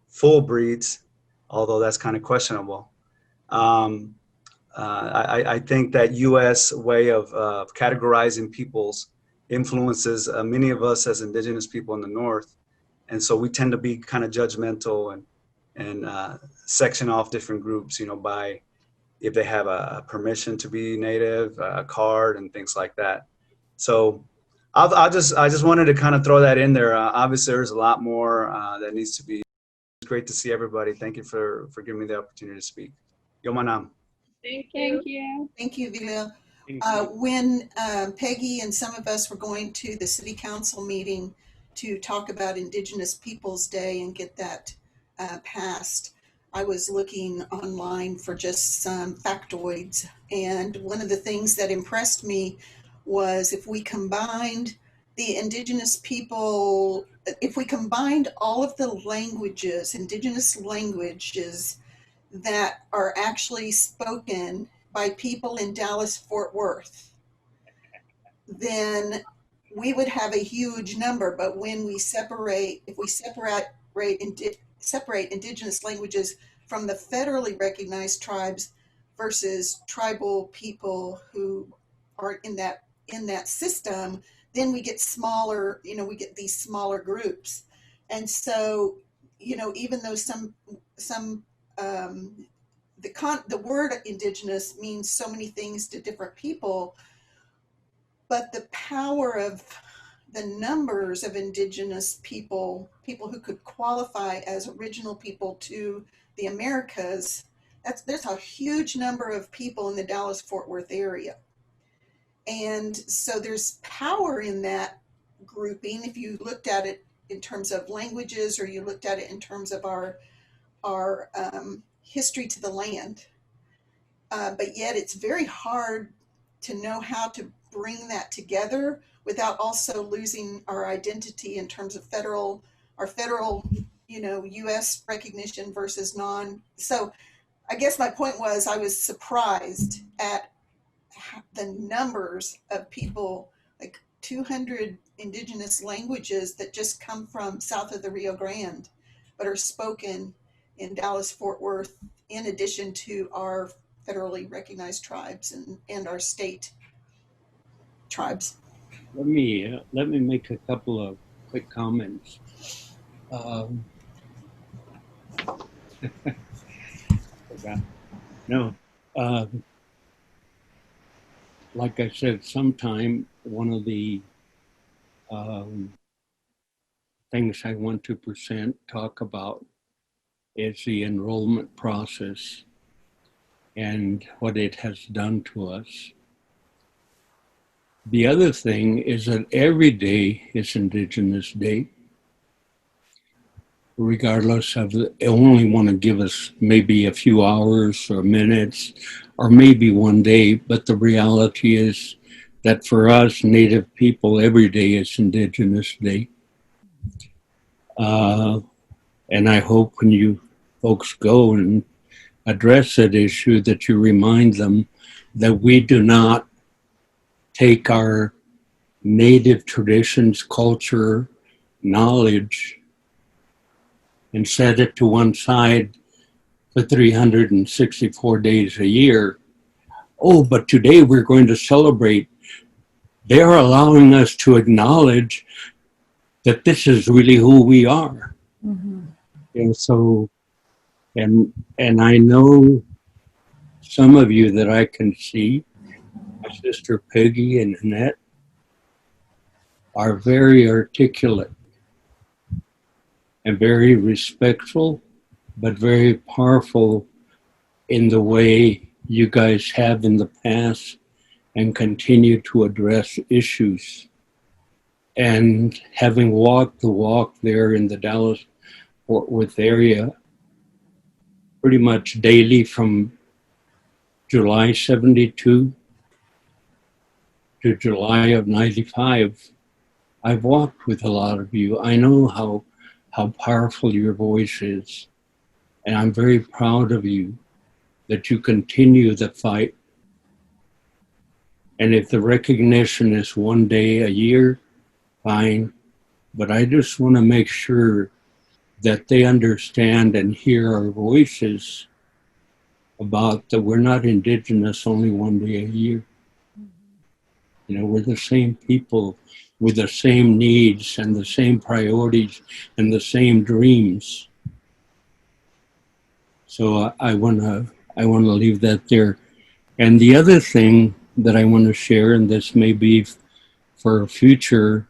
full breeds, although that's kind of questionable. I think that U.S. way of categorizing peoples influences many of us as indigenous people in the north. And so we tend to be kind of judgmental and section off different groups, you know, by if they have a permission to be native, a card, and things like that. So I just wanted to kind of throw that in there. Obviously, there's a lot more that needs to be. It's great to see everybody. Thank you for giving me the opportunity to speak. Yo manam. Thank you. Thank you, Vilio. Thank you. When Peggy and some of us were going to the city council meeting to talk about Indigenous Peoples Day and get that passed, I was looking online for just some factoids. And one of the things that impressed me was if we combined the Indigenous people, if we combined all of the languages, Indigenous languages that are actually spoken by people in Dallas, Fort Worth, then we would have a huge number. But when we separate, if we separate Indigenous languages from the federally recognized tribes versus tribal people who are in that system, then we get smaller, you know, we get these smaller groups. And so, you know, even though some the word indigenous means so many things to different people, but the power of the numbers of indigenous people who could qualify as original people to the Americas, there's a huge number of people in the Dallas-Fort Worth area. And so there's power in that grouping if you looked at it in terms of languages or you looked at it in terms of our history to the land. But yet it's very hard to know how to bring that together without also losing our identity in terms of our federal, you know, U.S. recognition versus non. So I guess my point was I was surprised at the numbers of people, like 200 indigenous languages that just come from south of the Rio Grande, but are spoken in Dallas-Fort Worth, in addition to our federally recognized tribes and our state tribes. Let me make a couple of quick comments. Like I said, sometime one of the things I want to talk about is the enrollment process and what it has done to us. The other thing is that every day is Indigenous Day, regardless of, they only want to give us maybe a few hours or minutes or maybe one day, but the reality is that for us Native people, every day is Indigenous Day. And I hope when you folks go and address that issue that you remind them that we do not take our Native traditions, culture, knowledge, and set it to one side for 364 days a year. Oh, but today we're going to celebrate. They're allowing us to acknowledge that this is really who we are. Mm-hmm. And so, and I know some of you that I can see, my sister Peggy and Annette, are very articulate and very respectful, but very powerful in the way you guys have in the past and continue to address issues. And having walked the walk there in the Dallas-Fort Worth area pretty daily daily from July 72 to July of 95, I've walked with a lot of you. I know how powerful your voice is. And I'm very proud of you that you continue the fight. And if the recognition is one day a year, fine. But I just want to make sure that they understand and hear our voices about that we're not Indigenous only one day a year. You know, we're the same people with the same needs and the same priorities and the same dreams. So I want to leave that there. And the other thing that I want to share, and this may be for a future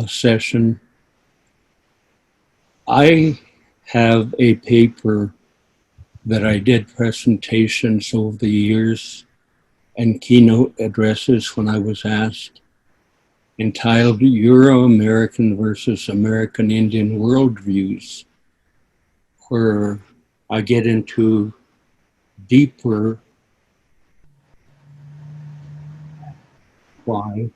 session, I have a paper that I did presentations over the years and keynote addresses when I was asked, entitled Euro-American versus American Indian Worldviews, where I get into deeper why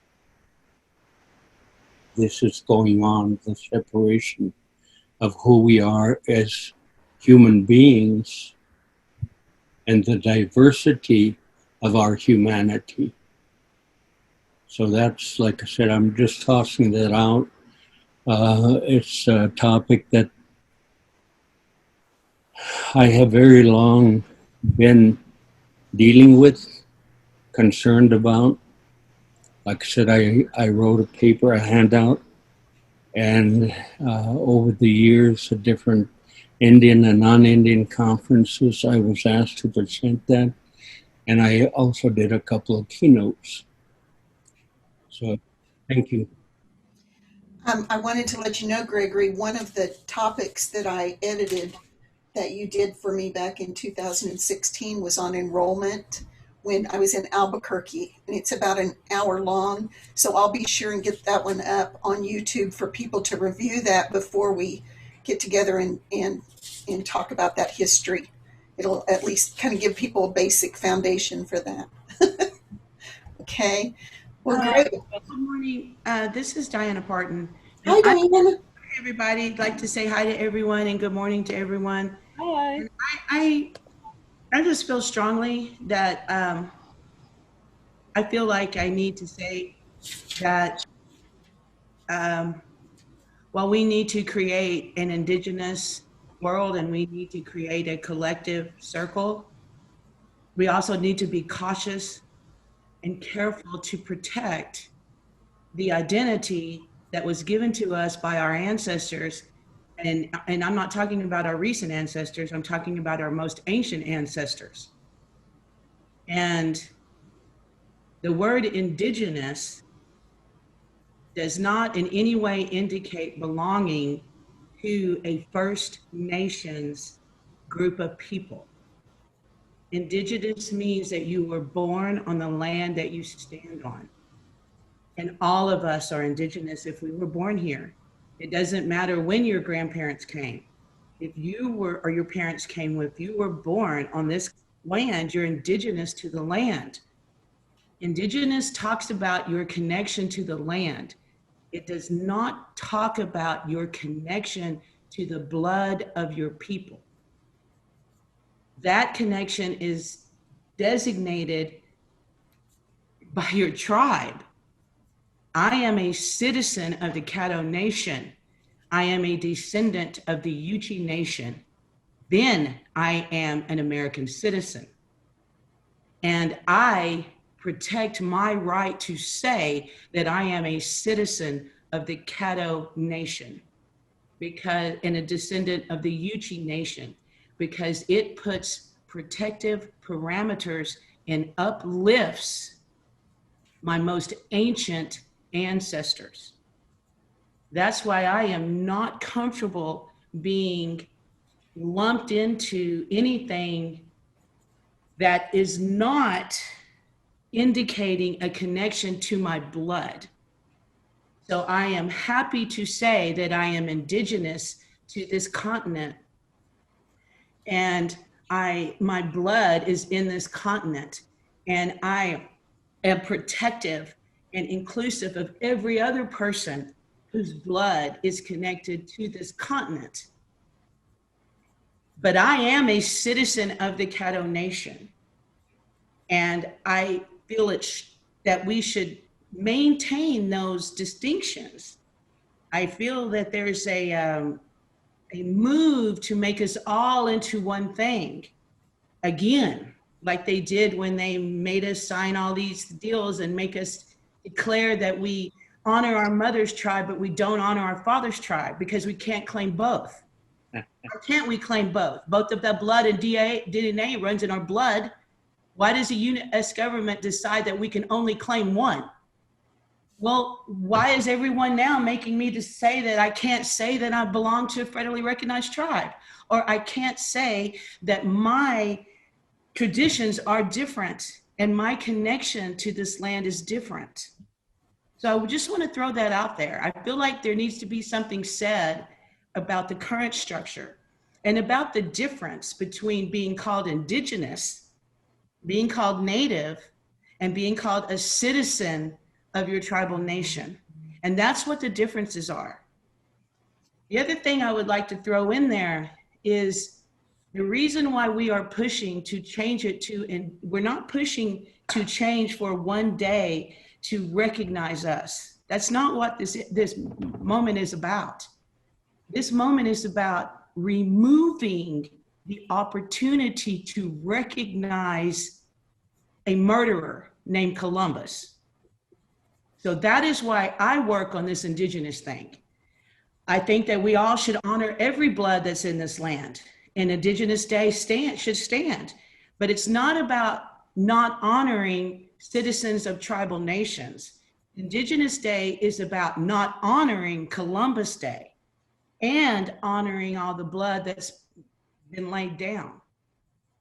this is going on, the separation of who we are as human beings and the diversity of our humanity. So that's, like I said, I'm just tossing that out. It's a topic that I have very long been dealing with, concerned about. Like I said, I wrote a paper, a handout, and over the years at different Indian and non-Indian conferences, I was asked to present that. And I also did a couple of keynotes. So thank you. I wanted to let you know, Gregory, one of the topics that I edited that you did for me back in 2016 was on enrollment when I was in Albuquerque, and it's about an hour long. So I'll be sure and get that one up on YouTube for people to review that before we get together and talk about that history. It'll at least kind of give people a basic foundation for that. Okay. Well, great. Good morning. This is Diana Parton. Hi, Diana. Everybody, I'd like to say hi to everyone and good morning to everyone. Hi. And I just feel strongly that I feel like I need to say that while we need to create an Indigenous world and we need to create a collective circle, we also need to be cautious and careful to protect the identity that was given to us by our ancestors. And I'm not talking about our recent ancestors, I'm talking about our most ancient ancestors. And the word indigenous does not in any way indicate belonging to a First Nations group of people. Indigenous means that you were born on the land that you stand on. And all of us are Indigenous if we were born here. It doesn't matter when your grandparents came. If you were, or your parents came, if you were born on this land, you're Indigenous to the land. Indigenous talks about your connection to the land. It does not talk about your connection to the blood of your people. That connection is designated by your tribe. I am a citizen of the Caddo Nation. I am a descendant of the Yuchi Nation. Then I am an American citizen. And I protect my right to say that I am a citizen of the Caddo Nation and a descendant of the Yuchi Nation, because it puts protective parameters and uplifts my most ancient ancestors. That's why I am not comfortable being lumped into anything that is not indicating a connection to my blood. So I am happy to say that I am Indigenous to this continent, and my blood is in this continent, and I am protective and inclusive of every other person whose blood is connected to this continent. But I am a citizen of the Caddo Nation, and I feel that we should maintain those distinctions. I feel that there's a move to make us all into one thing. Again, like they did when they made us sign all these deals and make us declare that we honor our mother's tribe, but we don't honor our father's tribe because we can't claim both. Or can't we claim both? Both of the blood and DNA runs in our blood. Why does the U.S. government decide that we can only claim one? Well, why is everyone now making me to say that I can't say that I belong to a federally recognized tribe? Or I can't say that my traditions are different and my connection to this land is different? So I just want to throw that out there. I feel like there needs to be something said about the current structure and about the difference between being called Indigenous, being called Native, and being called a citizen of your tribal nation. And that's what the differences are. The other thing I would like to throw in there is the reason why we are pushing to change it to, and we're not pushing to change for one day to recognize us. That's not what this moment is about. This moment is about removing the opportunity to recognize a murderer named Columbus. So that is why I work on this Indigenous thing. I think that we all should honor every blood that's in this land, and Indigenous Day should stand. But it's not about not honoring citizens of tribal nations. Indigenous Day is about not honoring Columbus Day and honoring all the blood that's been laid down.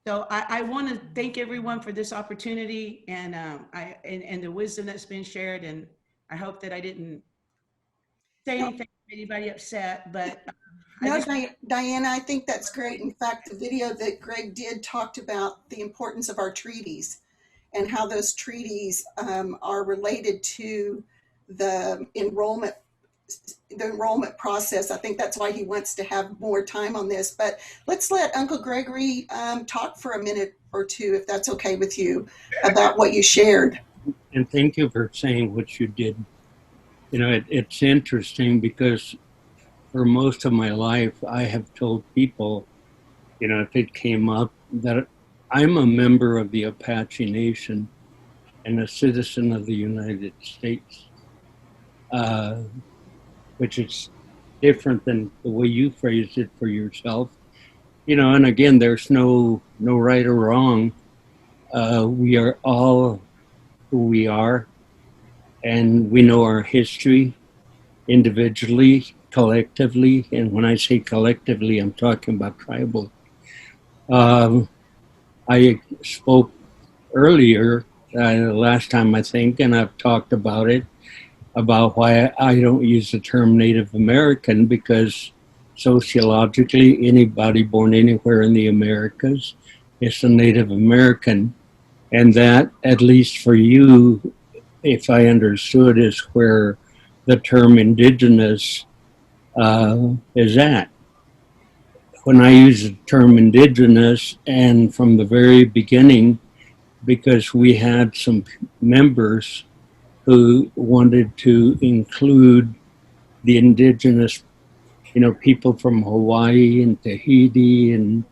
So I want to thank everyone for this opportunity and the wisdom that's been shared. And I hope that I didn't say anything to anybody upset, but no, Diana, I think that's great. In fact, the video that Greg did talked about the importance of our treaties and how those treaties are related to the enrollment process. I think that's why he wants to have more time on this. But let's let Uncle Gregory talk for a minute or two, if that's okay with you, about what you shared. And thank you for saying what you did. You know, it's interesting because for most of my life, I have told people, you know, if it came up, that I'm a member of the Apache Nation and a citizen of the United States, which is different than the way you phrased it for yourself. You know, and again, there's no right or wrong. We are all who we are, and we know our history individually, collectively, and when I say collectively, I'm talking about tribal. Um, I spoke earlier, last time I think, and I've talked about it, about why I don't use the term Native American, because sociologically, anybody born anywhere in the Americas is a Native American. And that, at least for you, if I understood, is where the term indigenous is at. When I use the term indigenous, and from the very beginning, because we had some members who wanted to include the indigenous, people from Hawaii and Tahiti and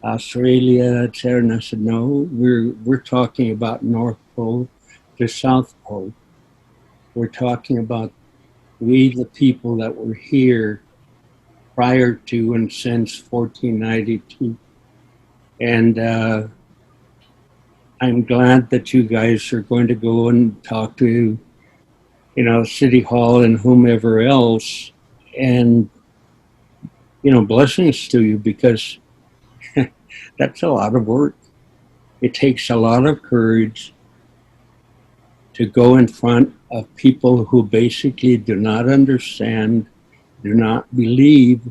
Australia, etc. And I said, no, we're talking about North Pole to South Pole. We're talking about we, the people that were here prior to and since 1492. And I'm glad that you guys are going to go and talk to, City Hall and whomever else. And, blessings to you, because that's a lot of work. It takes a lot of courage to go in front of people who basically do not understand, do not believe,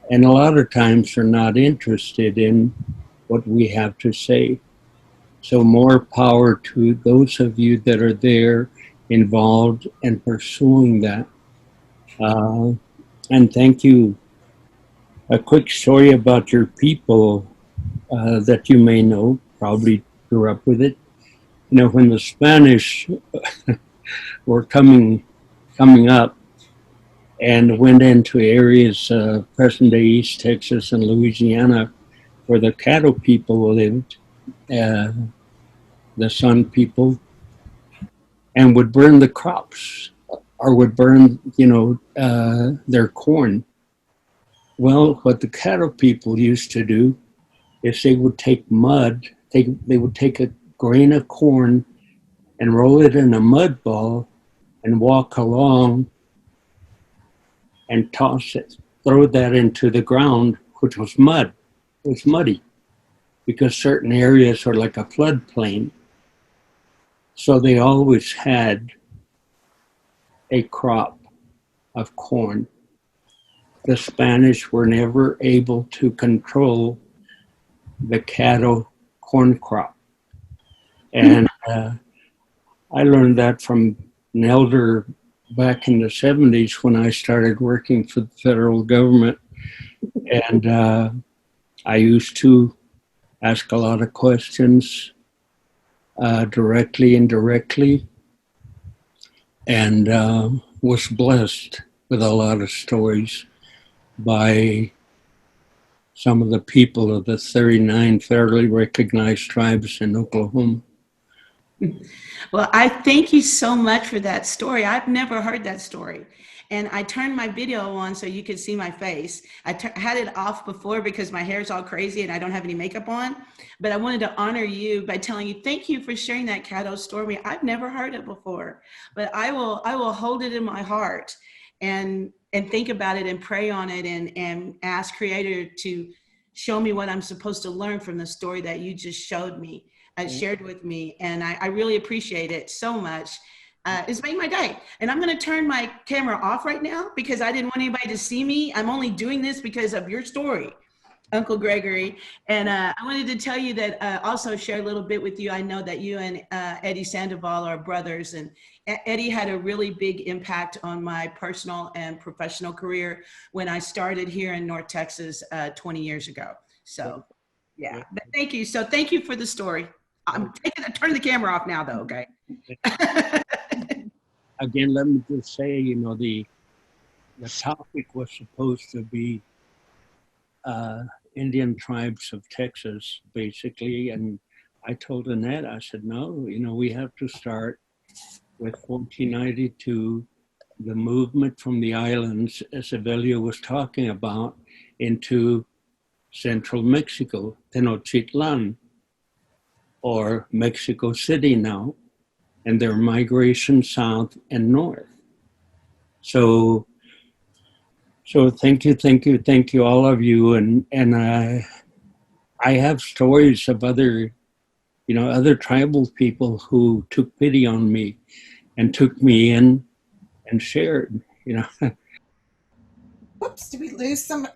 and a lot of times are not interested in what we have to say. So more power to those of you that are there, involved and pursuing that. And thank you. A quick story about your people that you may know, probably grew up with it. When the Spanish were coming up and went into areas, present-day East Texas and Louisiana, where the Caddo people lived, the Sun people, and would burn the crops or would burn, their corn. Well, what the Caddo people used to do is they would take mud, they would take a grain of corn and roll it in a mud ball and walk along and toss it, throw that into the ground, which was mud. It was muddy because certain areas are like a floodplain. So they always had a crop of corn. The Spanish were never able to control the Caddo corn crop. And I learned that from an elder back in the 70s when I started working for the federal government. And I used to ask a lot of questions, directly, indirectly, and was blessed with a lot of stories by some of the people of the 39 federally recognized tribes in Oklahoma. Well, I thank you so much for that story. I've never heard that story. And I turned my video on so you could see my face. I had it off before because my hair's all crazy and I don't have any makeup on. But I wanted to honor you by telling you, thank you for sharing that Caddo story. I've never heard it before, but I will hold it in my heart and think about it and pray on it and ask Creator to show me what I'm supposed to learn from the story that you just showed me. Shared with me, and I really appreciate it so much. It's made my day. And I'm going to turn my camera off right now because I didn't want anybody to see me. I'm only doing this because of your story, Uncle Gregory. And I wanted to tell you that also share a little bit with you. I know that you and Eddie Sandoval are brothers, and Eddie had a really big impact on my personal and professional career when I started here in North Texas 20 years ago. So yeah, but thank you. So thank you for the story. I'm turn the camera off now though, okay? Again, let me just say, the topic was supposed to be Indian tribes of Texas, basically. And I told Annette, I said, no, we have to start with 1492, the movement from the islands, as Evelio was talking about, into central Mexico, Tenochtitlan, or Mexico City now, and their migration south and north. So So thank you, all of you. And I have stories of other tribal people who took pity on me and took me in and shared, Whoops, did we lose him?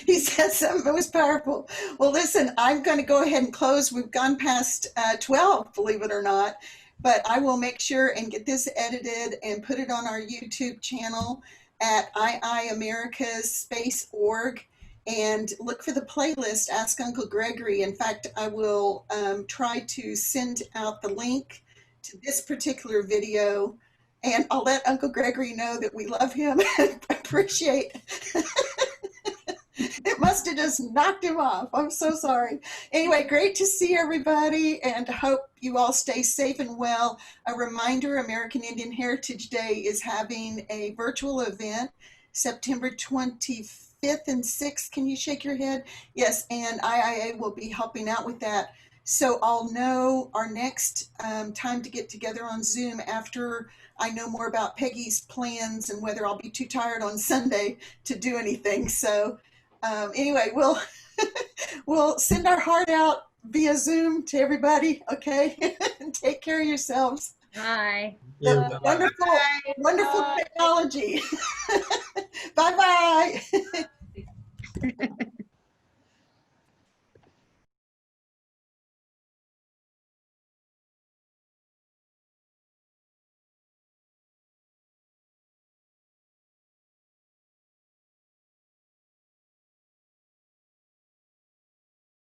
He said something that was powerful. Well, listen, I'm going to go ahead and close. We've gone past 12, believe it or not, but I will make sure and get this edited and put it on our YouTube channel at iiamericas.org, and look for the playlist, Ask Uncle Gregory. In fact, I will try to send out the link to this particular video, and I'll let Uncle Gregory know that we love him and appreciate. It must have just knocked him off. I'm so sorry. Anyway, great to see everybody, and hope you all stay safe and well. A reminder, American Indian Heritage Day is having a virtual event September 25th and 6th. Can you shake your head? Yes, and IIA will be helping out with that. So I'll know our next time to get together on Zoom after I know more about Peggy's plans and whether I'll be too tired on Sunday to do anything. So anyway, we'll send our heart out via Zoom to everybody, okay? Take care of yourselves. Bye. The wonderful technology. Bye-bye.